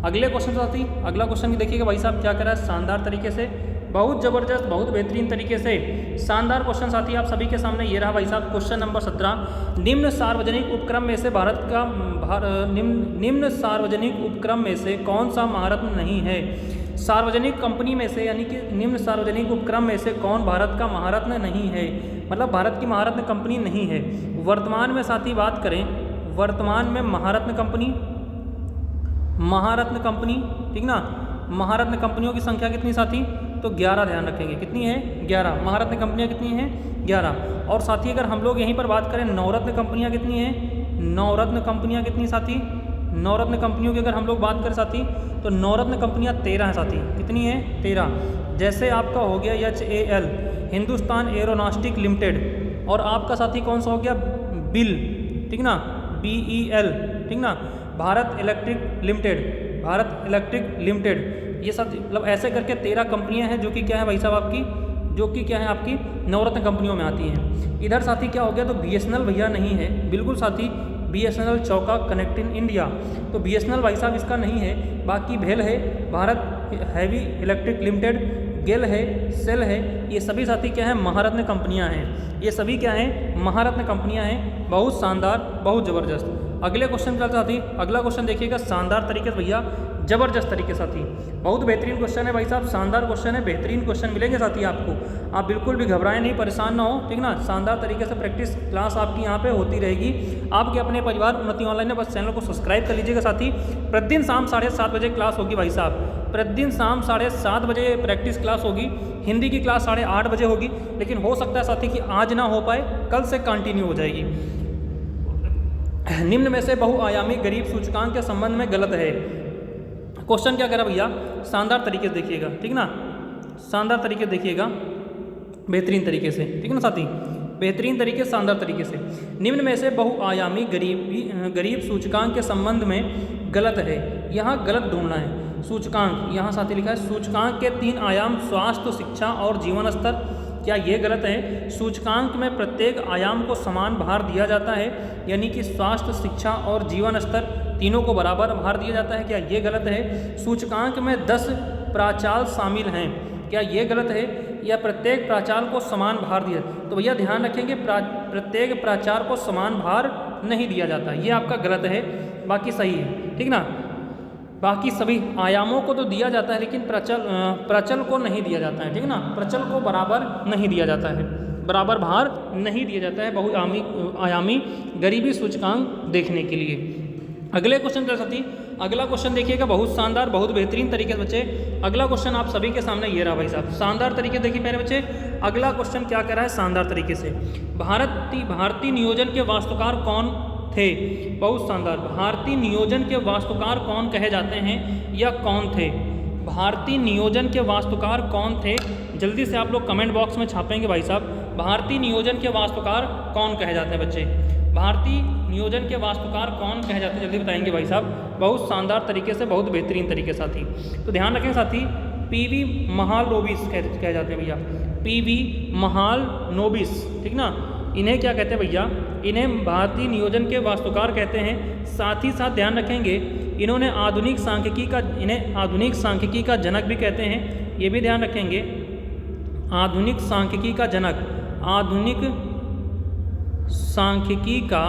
अगले क्वेश्चन साथी, अगला क्वेश्चन देखिएगा भाई साहब क्या करा है, शानदार तरीके से, बहुत ज़बरदस्त, बहुत बेहतरीन तरीके से शानदार क्वेश्चन साथी आप सभी के सामने ये रहा भाई साहब। क्वेश्चन नंबर 17, निम्न सार्वजनिक उपक्रम में से निम्न सार्वजनिक उपक्रम में से कौन सा महारत्न नहीं है। सार्वजनिक कंपनी में से, यानी कि निम्न सार्वजनिक उपक्रम में से कौन भारत का महारत्न नहीं है, मतलब भारत की महारत्न कंपनी नहीं है। वर्तमान में साथी बात करें, वर्तमान में महारत्न कंपनी, ठीक ना, महारत्न कंपनियों की संख्या कितनी साथी, तो 11 ध्यान रखेंगे, कितनी है, 11 महारत्न कंपनियां कितनी हैं, 11। और साथी अगर हम लोग यहीं पर बात करें नवरत्न कंपनियां कितनी हैं, नवरत्न कंपनियां कितनी साथी, नवरत्न कंपनियों की अगर हम लोग बात करें साथी, तो नवरत्न कंपनियां 13 हैं साथी, कितनी है, 13। जैसे आपका हो गया HAL, हिंदुस्तान एरोनॉस्टिक लिमिटेड, और आपका साथी कौन सा हो गया, बिल, ठीक ना, BEL, ठीक ना, भारत इलेक्ट्रिक लिमिटेड। ये सब मतलब ऐसे करके 13 कंपनियां हैं जो कि क्या है भाई साहब आपकी, जो कि क्या है आपकी नवरत्न कंपनियों में आती हैं। इधर साथी क्या हो गया, तो BSNL भैया नहीं है, बिल्कुल साथी, BSNL चौका कनेक्ट इन इंडिया, तो BSNL भाई साहब इसका नहीं है। बाकी भेल है, भारत हैवी इलेक्ट्रिक लिमिटेड, गेल है, सेल है, ये सभी साथी क्या है, महारत्न कंपनियां हैं, ये सभी क्या हैं, महारत्न कंपनियां हैं। बहुत शानदार, बहुत ज़बरदस्त। अगले क्वेश्चन का साथी, अगला क्वेश्चन देखिएगा शानदार तरीके से भैया, जबरदस्त तरीके साथी, बहुत बेहतरीन क्वेश्चन है भाई साहब, शानदार क्वेश्चन है, बेहतरीन क्वेश्चन मिलेंगे साथी आपको। आप बिल्कुल भी घबराएं नहीं, परेशान ना हो, ठीक ना। शानदार तरीके से प्रैक्टिस क्लास आपकी यहाँ पे होती रहेगी। आपके अपने परिवार उन्नति ऑनलाइन में बस चैनल को सब्सक्राइब कर लीजिएगा साथी। प्रतिदिन शाम 7:30 बजे क्लास होगी भाई साहब, प्रतिदिन शाम 7:30 बजे प्रैक्टिस क्लास होगी। हिंदी की क्लास 8:30 बजे होगी, लेकिन हो सकता है साथी कि आज ना हो पाए, कल से कंटिन्यू हो जाएगी। निम्न में से बहुआयामी गरीब सूचकांक के संबंध में गलत है। क्वेश्चन क्या करा भैया, शानदार तरीके से देखिएगा, ठीक ना, शानदार तरीके से देखिएगा, बेहतरीन तरीके से, ठीक ना साथी, बेहतरीन तरीके शानदार तरीके से। निम्न में से बहुआयामी गरीब सूचकांक के संबंध में गलत है, यहाँ गलत ढूंढना है। सूचकांक, यहाँ साथी लिखा है सूचकांक के 3 आयाम स्वास्थ्य, शिक्षा और जीवन स्तर, क्या ये गलत है? सूचकांक में प्रत्येक आयाम को समान भार दिया जाता है, यानी कि स्वास्थ्य, शिक्षा और जीवन स्तर तीनों को बराबर भार दिया जाता है, क्या ये गलत है? सूचकांक में 10 प्राचाल शामिल हैं, क्या ये गलत है? या प्रत्येक प्राचाल को समान भार दिया, तो भैया ध्यान रखेंगे प्रत्येक प्राचार को समान भार नहीं दिया जाता, ये आपका गलत है, बाकी सही है, ठीक ना। बाकी सभी आयामों को तो दिया जाता है, लेकिन प्रचल को नहीं दिया जाता है, ठीक ना, प्रचल को बराबर नहीं दिया जाता है, बराबर भार नहीं दिया जाता है बहुआयामी गरीबी सूचकांक देखने के लिए। अगले क्वेश्चन के साथी, अगला क्वेश्चन देखिएगा, बहुत शानदार, बहुत बेहतरीन तरीके से बच्चे। अगला क्वेश्चन आप सभी के सामने ये रहा भाई साहब, शानदार तरीके देखिए मेरे बच्चे। अगला क्वेश्चन क्या कह रहा है शानदार तरीके से, भारतीय नियोजन के वास्तुकार कौन थे? बहुत शानदार, भारतीय नियोजन के वास्तुकार कौन कहे जाते हैं या कौन थे? भारतीय नियोजन के वास्तुकार कौन थे? जल्दी से आप लोग कमेंट बॉक्स में छापेंगे भाई साहब, भारतीय नियोजन के वास्तुकार कौन कहे जाते हैं बच्चे? भारतीय नियोजन के वास्तुकार कौन कहे जाते हैं, जल्दी बताएंगे भाई साहब, बहुत शानदार तरीके से, बहुत बेहतरीन तरीके साथी। तो ध्यान रखें साथी, पीवी महालनोबिस कहे जाते हैं भैया, पीवी महालनोबिस, ठीक ना, इन्हें क्या कहते हैं भैया? इन्हें भारतीय नियोजन के वास्तुकार कहते हैं। साथ ही साथ ध्यान रखेंगे, इन्हें आधुनिक सांख्यिकी का जनक भी कहते हैं, ये भी ध्यान रखेंगे, आधुनिक सांख्यिकी का जनक, आधुनिक सांख्यिकी का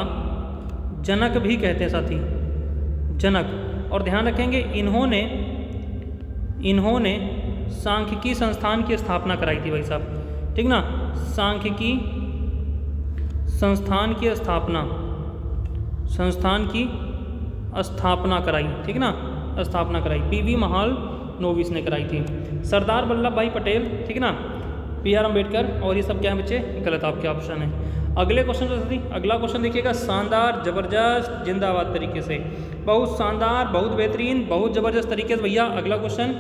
जनक भी कहते हैं साथी, जनक। और ध्यान रखेंगे इन्होंने सांख्यिकी संस्थान की स्थापना कराई थी भाई साहब, ठीक ना, सांख्यिकी संस्थान की स्थापना कराई, ठीक ना, स्थापना कराई, पीवी महालनोबिस ने कराई थी। सरदार वल्लभ भाई पटेल, ठीक ना, BR अम्बेडकर, और ये सब क्या है बच्चे? गलत आपके ऑप्शन है। अगले क्वेश्चन से अगला क्वेश्चन देखिएगा, शानदार, जबरदस्त, जिंदाबाद तरीके से, बहुत शानदार, बहुत बेहतरीन, बहुत जबरदस्त तरीके से भैया। अगला क्वेश्चन,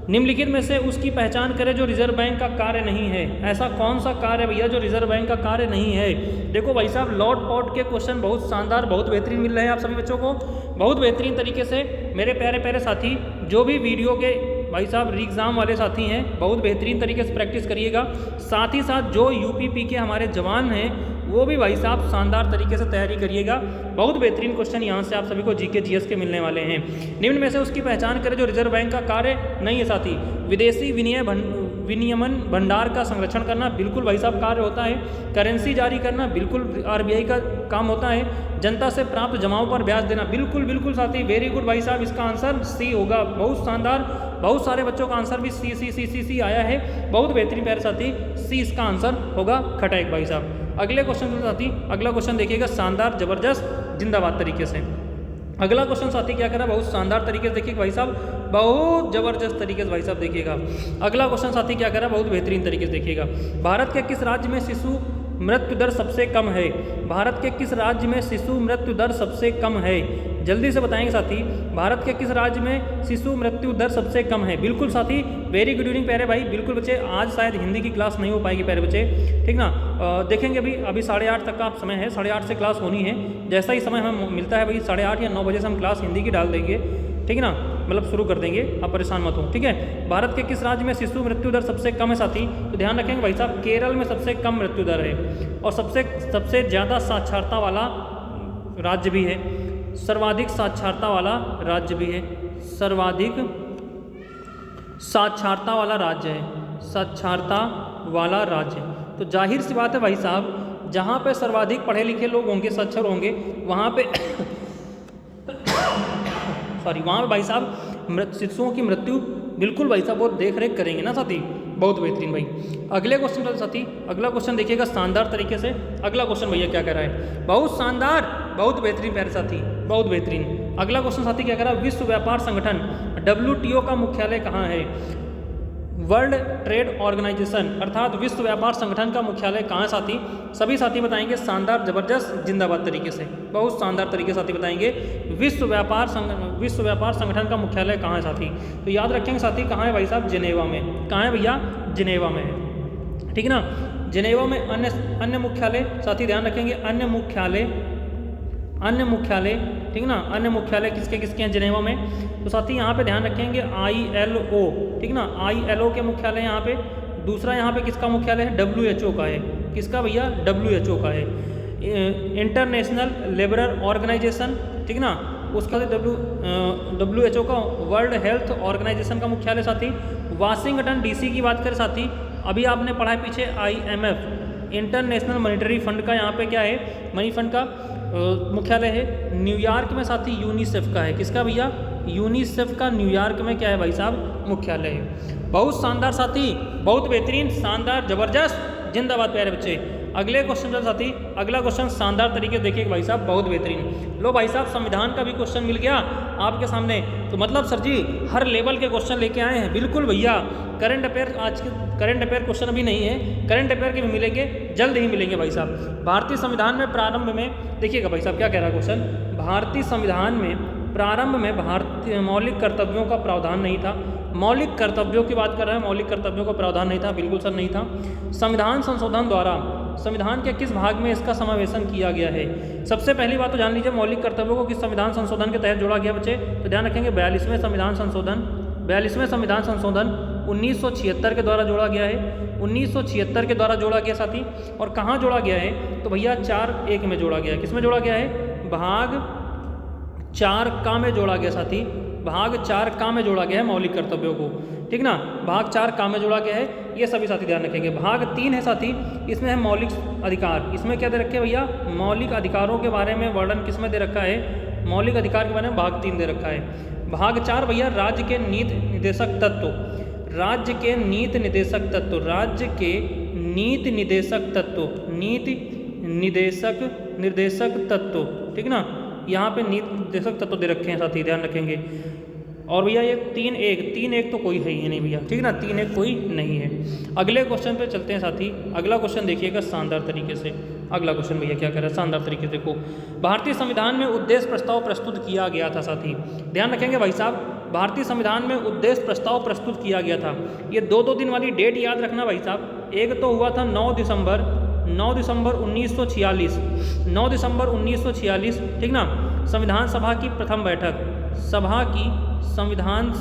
निम्नलिखित में से उसकी पहचान करें जो रिजर्व बैंक का कार्य नहीं है। ऐसा कौन सा कार्य है भैया जो रिजर्व बैंक का कार्य नहीं है? देखो भाई साहब, लॉट पॉट के क्वेश्चन बहुत शानदार, बहुत बेहतरीन मिल रहे हैं आप सभी बच्चों को, बहुत बेहतरीन तरीके से। मेरे प्यारे प्यारे साथी, जो भी वीडियो के भाई साहब एग्ज़ाम वाले साथी हैं, बहुत बेहतरीन तरीके से प्रैक्टिस करिएगा। साथ ही साथ जो UPP के हमारे जवान हैं, वो भी भाई साहब शानदार तरीके से तैयारी करिएगा। बहुत बेहतरीन क्वेश्चन यहाँ से आप सभी को GK GS के मिलने वाले हैं। निम्न में से उसकी पहचान करें जो रिजर्व बैंक का कार्य नहीं है साथी। विदेशी विनियमन भंडार का संरक्षण करना बिल्कुल भाई साहब कार्य होता है। करेंसी जारी करना बिल्कुल RBI का काम होता है। जनता से प्राप्त जमाओं पर ब्याज देना बिल्कुल बिल्कुल साथी, वेरी गुड भाई साहब, इसका आंसर C होगा। बहुत शानदार, बहुत सारे बच्चों का आंसर भी C आया है, बहुत बेहतरीन प्यारे साथी, C इसका आंसर होगा खटाइक भाई साहब। अगले क्वेश्चन साथी, अगला क्वेश्चन देखिएगा, शानदार, जबरदस्त, जिंदाबाद तरीके से। अगला क्वेश्चन साथी क्या करा, बहुत शानदार तरीके से देखिए भाई साहब, बहुत जबरदस्त तरीके से भाई साहब देखिएगा। अगला क्वेश्चन साथी क्या करा, बहुत बेहतरीन तरीके से देखिएगा। भारत के किस राज्य में शिशु मृत्यु दर सबसे कम है? भारत के किस राज्य में शिशु मृत्यु दर सबसे कम है? जल्दी से बताएंगे साथी, भारत के किस राज्य में शिशु मृत्यु दर सबसे कम है? बिल्कुल साथी, वेरी गुड इवनिंग प्यारे भाई, बिल्कुल बच्चे। आज शायद हिंदी की क्लास नहीं हो पाएगी प्यारे बच्चे, ठीक ना, देखेंगे अभी 8:30 तक का समय है, 8:30 से क्लास होनी है। जैसा ही समय हमें मिलता है भाई 8:30 या 9 बजे से हम क्लास हिंदी की डाल देंगे, ठीक है ना, मतलब शुरू कर देंगे, आप परेशान मत हो, ठीक है। भारत के किस राज्य में शिशु मृत्यु दर सबसे कम है साथी? तो ध्यान रखेंगे भाई साहब, केरल में सबसे कम मृत्यु दर है, और सबसे ज़्यादा साक्षरता वाला राज्य भी है, सर्वाधिक साक्षरता वाला राज्य भी है, सर्वाधिक साक्षरता वाला राज्य है, साक्षरता वाला राज्य। तो जाहिर सी बात है भाई साहब, जहाँ पे सर्वाधिक पढ़े लिखे लोग होंगे, साक्षर होंगे, वहाँ पे वहाँ पे भाई साहब शिशुओं की मृत्यु बिल्कुल भाई साहब वो देख रेख करेंगे ना साथी। बहुत बेहतरीन भाई। अगले क्वेश्चन पर साथी, अगला क्वेश्चन देखिएगा शानदार तरीके से। अगला क्वेश्चन भैया क्या कह रहा है, बहुत शानदार, बहुत बेहतरीन प्यारे साथी, बहुत बेहतरीन। अगला क्वेश्चन साथी क्या कह रहा है, विश्व व्यापार संगठन WTO का मुख्यालय कहाँ है। वर्ल्ड ट्रेड ऑर्गेनाइजेशन अर्थात विश्व व्यापार संगठन का मुख्यालय कहाँ है साथी। सभी साथी बताएंगे शानदार, जबरदस्त, जिंदाबाद तरीके से, बहुत शानदार तरीके से साथी बताएंगे विश्व व्यापार संगठन का मुख्यालय कहाँ है साथी। तो याद रखेंगे साथी, कहाँ है भाई साहब, जिनेवा में। कहाँ है भैया, जिनेवा में है, ठीक ना। जिनेवा में अन्य मुख्यालय साथी ध्यान रखेंगे, अन्य मुख्यालय, ठीक ना। अन्य मुख्यालय किसके किसके हैं जिनेवा में, तो साथी यहाँ पे ध्यान रखेंगे ILO, ठीक ना। ILO के मुख्यालय यहाँ पे। दूसरा यहाँ पे किसका मुख्यालय है, WHO का है। किसका भैया, WHO का है। इंटरनेशनल लेबर ऑर्गेनाइजेशन, ठीक ना, उसका WHO का वर्ल्ड हेल्थ ऑर्गेनाइजेशन का मुख्यालय साथी वाशिंगटन DC की बात करें साथी, अभी आपने पढ़ा है पीछे IMF इंटरनेशनल मॉनेटरी फंड का यहाँ पे क्या है, मनी फंड का मुख्यालय है। न्यूयॉर्क में साथी यूनिसेफ का है। किसका भैया, यूनिसेफ का न्यूयॉर्क में क्या है भाई साहब, मुख्यालय है। बहुत शानदार साथी, बहुत बेहतरीन, शानदार, जबरदस्त, जिंदाबाद प्यारे बच्चे। अगले क्वेश्चन पर साथी, अगला क्वेश्चन शानदार तरीके देखिए भाई साहब, बहुत बेहतरीन। लो भाई साहब, संविधान का भी क्वेश्चन मिल गया आपके सामने। तो मतलब सर जी हर लेवल के क्वेश्चन लेके आए हैं। बिल्कुल भैया, करंट अफेयर, आज के करंट अफेयर क्वेश्चन अभी नहीं है, करंट अफेयर के भी मिलेंगे, जल्द ही मिलेंगे भाई साहब। भारतीय संविधान में प्रारंभ में, देखिएगा भाई साहब क्या कह रहा है क्वेश्चन, भारतीय संविधान में प्रारंभ में भारतीय मौलिक कर्तव्यों का प्रावधान नहीं था। मौलिक कर्तव्यों की बात कर रहे हैं, मौलिक कर्तव्यों का प्रावधान नहीं था, बिल्कुल सर नहीं था। संविधान संशोधन द्वारा संविधान के किस भाग में इसका समावेशन किया गया है। सबसे पहली बात तो जान लीजिए, मौलिक कर्तव्यों को किस संविधान संशोधन के तहत जोड़ा गया बच्चे, तो ध्यान रखेंगे 42वें संविधान संशोधन, 42वें संविधान संशोधन 1976 के द्वारा जोड़ा गया है। 1976 के द्वारा जोड़ा गया साथी। और कहाँ जोड़ा गया है, तो भैया 4(1) में जोड़ा गया है। किस में जोड़ा गया है, भाग 4 में जोड़ा गया साथी, भाग 4 में जोड़ा गया है मौलिक कर्तव्यों को, ठीक ना। भाग 4 में जोड़ा गया है, ये सभी साथी ध्यान रखेंगे। भाग 3 है साथी, इसमें है मौलिक अधिकार। इसमें क्या दे रखे हैं भैया, मौलिक अधिकारों के बारे में वर्णन किसमें दे रखा है, मौलिक अधिकार के बारे में भाग 3 दे रखा है। भाग 4 भैया राज्य के नीति निर्देशक तत्व, राज्य के नीति निर्देशक तत्व, राज्य के नीति निर्देशक तत्व, नीति निर्देशक तत्व, ठीक ना। यहाँ पे नीति निर्देशक तत्व दे रखे हैं साथी, ध्यान रखेंगे। और भैया ये 3(1) तो कोई है ही नहीं भैया, ठीक ना, 3(1) कोई नहीं है। अगले क्वेश्चन पे चलते हैं साथी। अगला क्वेश्चन देखिएगा शानदार तरीके से। अगला क्वेश्चन भैया क्या कह रहा है, शानदार तरीके से देखो। भारतीय संविधान में उद्देश्य प्रस्ताव प्रस्तुत किया गया था साथी, ध्यान रखेंगे भाई साहब। भारतीय संविधान में उद्देश्य प्रस्ताव प्रस्तुत किया गया था। ये 2 दिन वाली डेट याद रखना भाई साहब। एक तो हुआ था 9 दिसंबर 1946, 9 दिसंबर 1946, ठीक ना। संविधान सभा की प्रथम बैठक, संविधान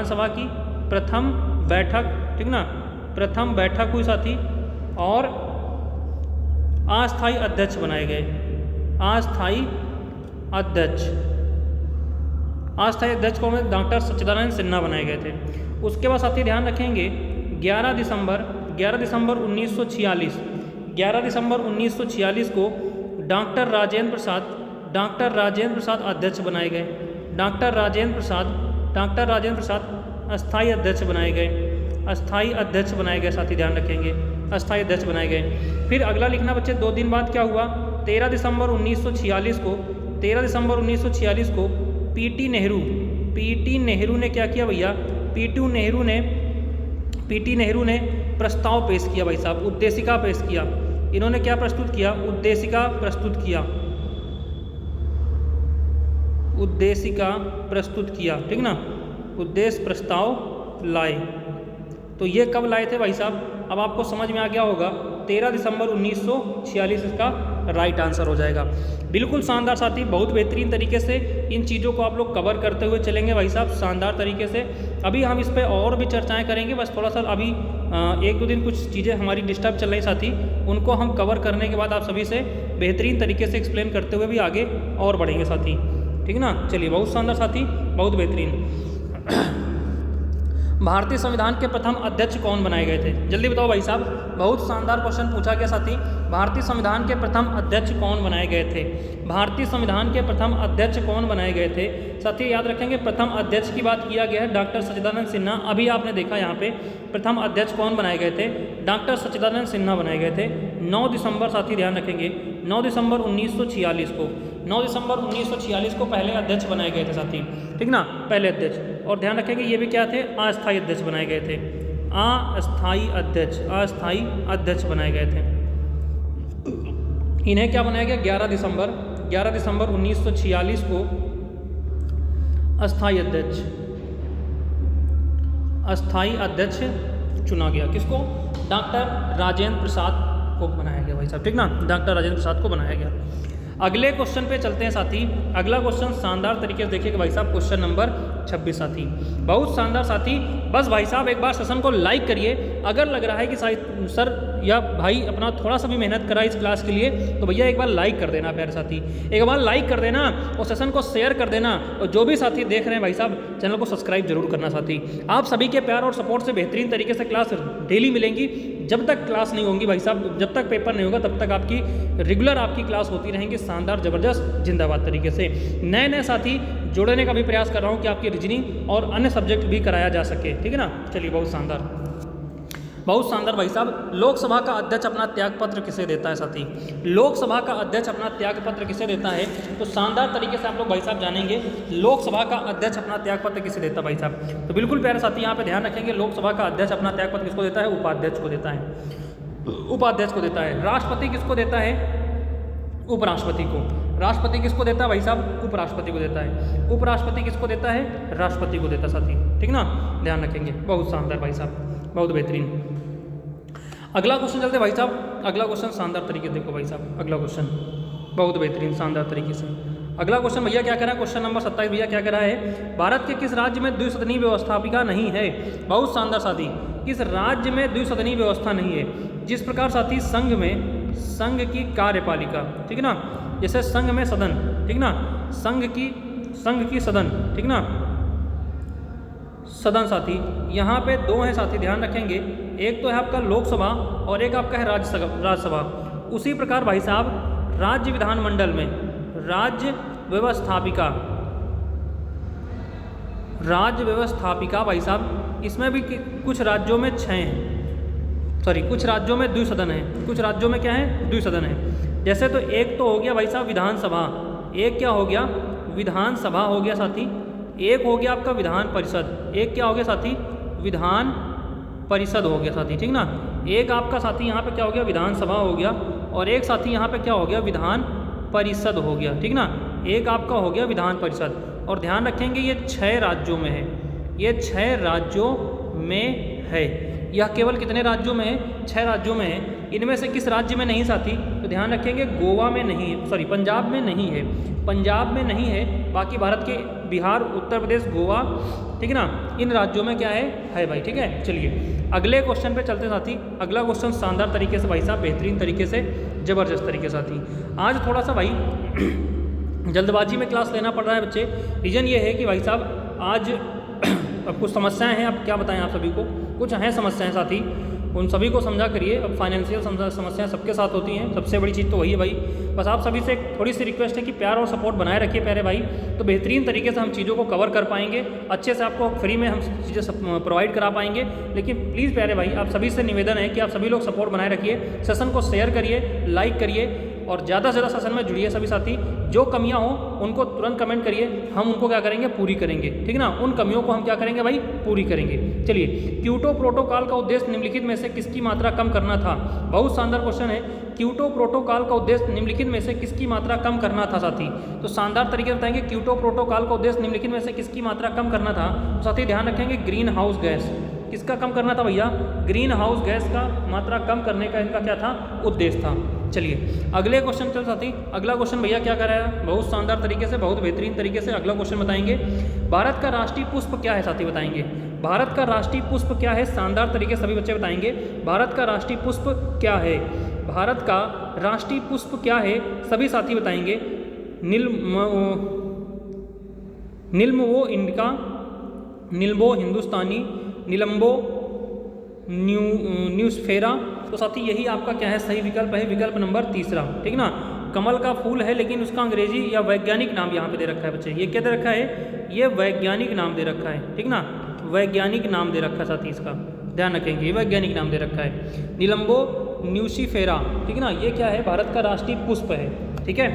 सभा की प्रथम बैठक, ठीक ना, प्रथम बैठक हुई साथी। और अस्थायी अध्यक्ष बनाए गए, अस्थायी अध्यक्ष को डॉक्टर सच्चिदानंद सिन्हा बनाए गए थे। उसके बाद साथी ध्यान रखेंगे 11 दिसंबर 1946, 11 दिसंबर 1946 को डॉक्टर राजेंद्र प्रसाद अध्यक्ष बनाए गए। डॉक्टर राजेंद्र प्रसाद अस्थायी अध्यक्ष बनाए गए साथी, ध्यान रखेंगे, अस्थायी अध्यक्ष बनाए गए। फिर अगला लिखना बच्चे, 2 दिन बाद क्या हुआ, 13 दिसंबर 1946 को पीटी नेहरू ने क्या किया भैया, पीटी नेहरू ने प्रस्ताव पेश किया भाई साहब, उद्देशिका पेश किया। इन्होंने क्या प्रस्तुत किया, उद्देशिका प्रस्तुत किया, ठीक ना, उद्देश्य प्रस्ताव लाए। तो ये कब लाए थे भाई साहब, अब आपको समझ में आ गया होगा, 13 दिसंबर 1946 इसका राइट आंसर हो जाएगा। बिल्कुल शानदार साथी, बहुत बेहतरीन तरीके से इन चीज़ों को आप लोग कवर करते हुए चलेंगे भाई साहब, शानदार तरीके से। अभी हम इस पर और भी चर्चाएं करेंगे, बस थोड़ा सा अभी 1-2 दिन कुछ चीज़ें हमारी डिस्टर्ब चल रही साथी, उनको हम कवर करने के बाद आप सभी से बेहतरीन तरीके से एक्सप्लेन करते हुए भी आगे और बढ़ेंगे साथी, ठीक ना। चलिए, बहुत शानदार साथी, बहुत बेहतरीन। भारतीय संविधान के प्रथम अध्यक्ष कौन बनाए गए थे? जल्दी बताओ भाई साहब, बहुत शानदार क्वेश्चन पूछा गया साथी। भारतीय संविधान के प्रथम अध्यक्ष कौन बनाए गए थे? भारतीय संविधान के प्रथम अध्यक्ष कौन बनाए गए थे? साथी याद रखेंगे, प्रथम अध्यक्ष की बात किया गया है डॉक्टर सच्चिदानंद सिन्हा। अभी आपने देखा यहाँ पे प्रथम अध्यक्ष कौन बनाए गए थे? डॉक्टर सच्चिदानंद सिन्हा बनाए गए थे 9 दिसंबर, साथी ध्यान रखेंगे 9 दिसंबर 1946 को, 9 दिसंबर 1946 को पहले अध्यक्ष बनाए गए थे साथी, ठीक ना, पहले अध्यक्ष। और ध्यान रखेंगे ये भी क्या थे? अस्थायी अध्यक्ष बनाए गए थे, अस्थायी अध्यक्ष, अस्थायी अध्यक्ष बनाए गए थे। इन्हें क्या बनाया गया? 11 दिसंबर 1946 को अस्थायी अध्यक्ष चुना गया। किसको? डॉक्टर राजेंद्र प्रसाद को बनाया गया भाई साहब, ठीक ना, डॉक्टर राजेंद्र प्रसाद को बनाया गया। अगले क्वेश्चन पे चलते हैं साथी। अगला क्वेश्चन शानदार तरीके से देखिएगा भाई साहब, क्वेश्चन नंबर 26 साथी, बहुत शानदार साथी। बस भाई साहब एक बार सेशन को लाइक करिए। अगर लग रहा है कि सर या भाई अपना थोड़ा सा भी मेहनत करा इस क्लास के लिए, तो भैया एक बार लाइक कर देना प्यारे साथी, एक बार लाइक कर देना और सेशन को शेयर कर देना। और जो भी साथी देख रहे हैं भाई साहब, चैनल को सब्सक्राइब जरूर करना साथी। आप सभी के प्यार और सपोर्ट से बेहतरीन तरीके से क्लास डेली मिलेंगी। जब तक क्लास नहीं होंगी भाई साहब, जब तक पेपर नहीं होगा, तब तक आपकी रेगुलर आपकी क्लास होती रहेंगी, शानदार जबरदस्त जिंदाबाद तरीके से। नए नए साथी जोड़ने का भी प्रयास कर रहा हूँ कि आपकी रीजनिंग और अन्य सब्जेक्ट भी कराया जा सके, ठीक है ना। चलिए बहुत शानदार भाई साहब। लोकसभा का अध्यक्ष अपना त्यागपत्र किसे देता है साथी? लोकसभा का अध्यक्ष अपना त्यागपत्र किसे देता है? तो शानदार तरीके से आप लोग भाई साहब जानेंगे लोकसभा का अध्यक्ष अपना त्यागपत्र किसे देता है भाई साहब। तो बिल्कुल प्यारे साथी यहाँ पे ध्यान रखेंगे, लोकसभा का अध्यक्ष अपना त्यागपत्र किसको देता है? उपाध्यक्ष को देता है, उपाध्यक्ष को देता है। राष्ट्रपति किसको देता है? उपराष्ट्रपति को। राष्ट्रपति किसको देता है भाई साहब? उपराष्ट्रपति को देता है। उपराष्ट्रपति किसको देता है? राष्ट्रपति को देता है साथी, ठीक ना, ध्यान रखेंगे। बहुत शानदार भाई साहब, बहुत बेहतरीन। अगला क्वेश्चन चलते भाई साहब। अगला क्वेश्चन शानदार तरीके से देखो भाई साहब, अगला क्वेश्चन बहुत बेहतरीन शानदार तरीके से। अगला क्वेश्चन भैया क्या कह रहा है? क्वेश्चन नंबर 27 भैया क्या कह रहा है? भारत के किस राज्य में द्विसदनीय व्यवस्थापिका नहीं है? बहुत शानदार साथी, किस राज्य में द्विसदनीय व्यवस्था नहीं है? जिस प्रकार साथी संघ में संघ की कार्यपालिका, ठीक है ना, जैसे संघ में सदन, ठीक ना, संघ की सदन, ठीक ना, सदन साथी, यहाँ पे दो हैं साथी, ध्यान रखेंगे। एक तो है आपका लोकसभा और एक आपका है राज्यसभा। उसी प्रकार भाई साहब राज्य विधानमंडल में राज्य व्यवस्थापिका भाई साहब, इसमें भी कुछ राज्यों में 6 हैं, कुछ राज्यों में द्विसदन है, कुछ राज्यों में क्या है? द्विसदन है। जैसे तो एक तो हो गया भाई साहब विधानसभा, एक क्या हो गया? विधानसभा हो गया साथी, एक हो गया आपका विधान परिषद, एक क्या हो गया साथी? विधान परिषद हो गया साथी, ठीक ना। एक आपका साथी यहाँ पे क्या हो गया? विधानसभा हो गया, और एक साथी यहाँ पे क्या हो गया? विधान परिषद हो गया, ठीक ना। एक आपका हो गया विधान परिषद। और ध्यान रखेंगे ये 6 राज्यों में है, ये 6 राज्यों में है। यह केवल कितने राज्यों में है? 6 राज्यों में है। इनमें से किस राज्य में नहीं साथी? तो ध्यान रखेंगे गोवा में नहीं है, सॉरी पंजाब में नहीं है, पंजाब में नहीं है। बाकी भारत के बिहार, उत्तर प्रदेश, गोवा, ठीक है ना, इन राज्यों में क्या है भाई, ठीक है। चलिए अगले क्वेश्चन पे चलते साथी। अगला क्वेश्चन शानदार तरीके से भाई साहब, बेहतरीन तरीके से, जबरदस्त तरीके से साथी। आज थोड़ा सा भाई जल्दबाजी में क्लास लेना पड़ रहा है बच्चे। रीज़न ये है कि भाई साहब आज अब कुछ समस्याएं हैं, अब क्या बताएं आप सभी को, कुछ हैं समस्याएं साथी, उन सभी को समझा करिए। अब फाइनेंशियल समस्याएं सबके साथ होती हैं, सबसे बड़ी चीज़ तो वही है भाई। बस आप सभी से एक थोड़ी सी रिक्वेस्ट है कि प्यार और सपोर्ट बनाए रखिए प्यारे भाई, तो बेहतरीन तरीके से हम चीज़ों को कवर कर पाएंगे, अच्छे से आपको फ्री में हम चीज़ें प्रोवाइड करा पाएंगे। लेकिन प्लीज़ प्यारे भाई आप सभी से निवेदन है कि आप सभी लोग सपोर्ट बनाए रखिए, सेशन को शेयर करिए, लाइक करिए और ज़्यादा से ज़्यादा सेशन में जुड़िए सभी साथी। जो कमियां हो उनको तुरंत कमेंट करिए, हम उनको क्या करेंगे? पूरी करेंगे, ठीक है ना। उन कमियों को हम क्या करेंगे भाई? पूरी करेंगे। चलिए, क्योटो प्रोटोकॉल का उद्देश्य निम्नलिखित में से किसकी मात्रा कम करना था? बहुत शानदार क्वेश्चन है। क्योटो प्रोटोकॉल का उद्देश्य निम्नलिखित में से किसकी मात्रा कम करना था साथी? तो शानदार तरीके से बताएंगे क्योटो प्रोटोकॉल का उद्देश्य निम्नलिखित में से किसकी मात्रा कम करना था? तो साथी ध्यान रखेंगे ग्रीन हाउस गैस, किसका कम करना था भैया? ग्रीन हाउस गैस का मात्रा कम करने का इनका क्या था? उद्देश्य था। चलिए अगले क्वेश्चन चल साथी। अगला क्वेश्चन भैया क्या कर रहा है? बहुत शानदार तरीके से, बहुत बेहतरीन तरीके से अगला क्वेश्चन बताएंगे। भारत का राष्ट्रीय पुष्प क्या है साथी? बताएंगे भारत का राष्ट्रीय पुष्प क्या है? शानदार तरीके से सभी बच्चे बताएंगे भारत का राष्ट्रीय पुष्प क्या है। भारत का राष्ट्रीय पुष्प क्या है? सभी साथी बताएंगे। नीलमो इंडिका, नीलमो हिंदुस्तानी, निलंबो, न्यूस्फेरा। तो साथी यही आपका क्या है, सही विकल्प है, विकल्प नंबर तीसरा। ठीक ना, कमल का फूल है लेकिन उसका अंग्रेजी या वैज्ञानिक नाम यहाँ पे दे रखा है बच्चे। ये क्या दे रखा है, ये वैज्ञानिक नाम दे रखा है। ठीक ना, वैज्ञानिक नाम दे रखा है साथी, इसका ध्यान रखेंगे, ये वैज्ञानिक नाम दे रखा है। निलंबो न्यूसीफेरा, ठीक है ना, ये क्या है, भारत का राष्ट्रीय पुष्प है। ठीक है,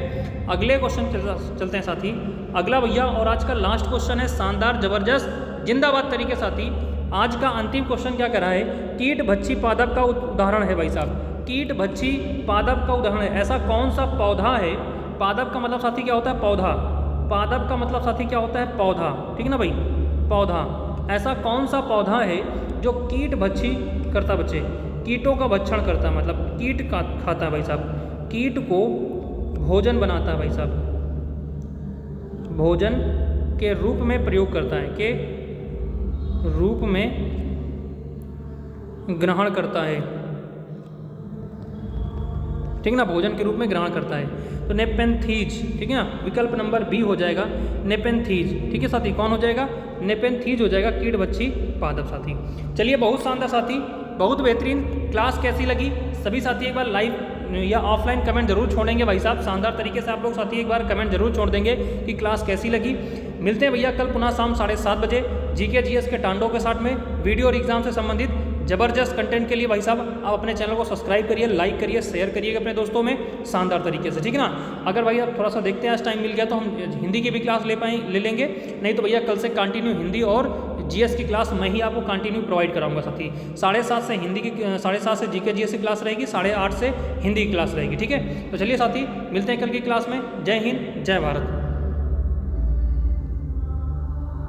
अगले क्वेश्चन चलते हैं साथी, अगला भैया, और आज का लास्ट क्वेश्चन है शानदार, जबरदस्त, जिंदाबाद तरीके साथी। आज का अंतिम क्वेश्चन क्या करा है, कीट भक्षी पादप का उदाहरण है भाई साहब, कीट भक्षी पादप का उदाहरण है। ऐसा कौन सा पौधा है, पादप का मतलब साथी क्या होता है, पौधा, पादप का मतलब साथी क्या होता है, पौधा। ठीक है ना भाई, पौधा। ऐसा कौन सा पौधा है जो कीट भक्षी करता बच्चे, कीटों का भक्षण करता है, मतलब कीट का खाता है भाई साहब, कीट को भोजन बनाता है भाई साहब, भोजन के रूप में प्रयोग करता है, के रूप में ग्रहण करता है। ठीक ना, भोजन के रूप में ग्रहण करता है। तो नेपेंथीज, ठीक है ना, विकल्प नंबर बी हो जाएगा, नेपेंथीज। ठीक है साथी, कौन हो जाएगा, नेपेंथीज हो जाएगा, कीट भक्षी पादप साथी। चलिए, बहुत शानदार साथी, बहुत बेहतरीन। क्लास कैसी लगी सभी साथी एक बार लाइव या ऑफलाइन कमेंट जरूर छोड़ेंगे भाई साहब, शानदार तरीके से आप लोग साथी एक बार कमेंट जरूर छोड़ देंगे कि क्लास कैसी लगी। मिलते हैं भैया कल पुनः शाम 7:30 बजे जीके जीएस के टांडों के साथ में, वीडियो और एग्जाम से संबंधित जबरदस्त कंटेंट के लिए भाई साहब आप अपने चैनल को सब्सक्राइब करिए, लाइक करिए, शेयर करिएगा अपने दोस्तों में शानदार तरीके से। ठीक है ना, अगर भाई आप थोड़ा सा देखते हैं आज टाइम मिल गया तो हम हिंदी की भी क्लास ले लेंगे, नहीं तो भैया कल से कंटिन्यू हिंदी और जीएस की क्लास मैं ही आपको कंटिन्यू प्रोवाइड कराऊंगा साथी। 7:30 से हिंदी की 7:30 से जीके जीएस की क्लास रहेगी, 8:30 से हिंदी की क्लास रहेगी। ठीक है, तो चलिए साथी मिलते हैं कल की क्लास में। जय हिंद, जय भारत।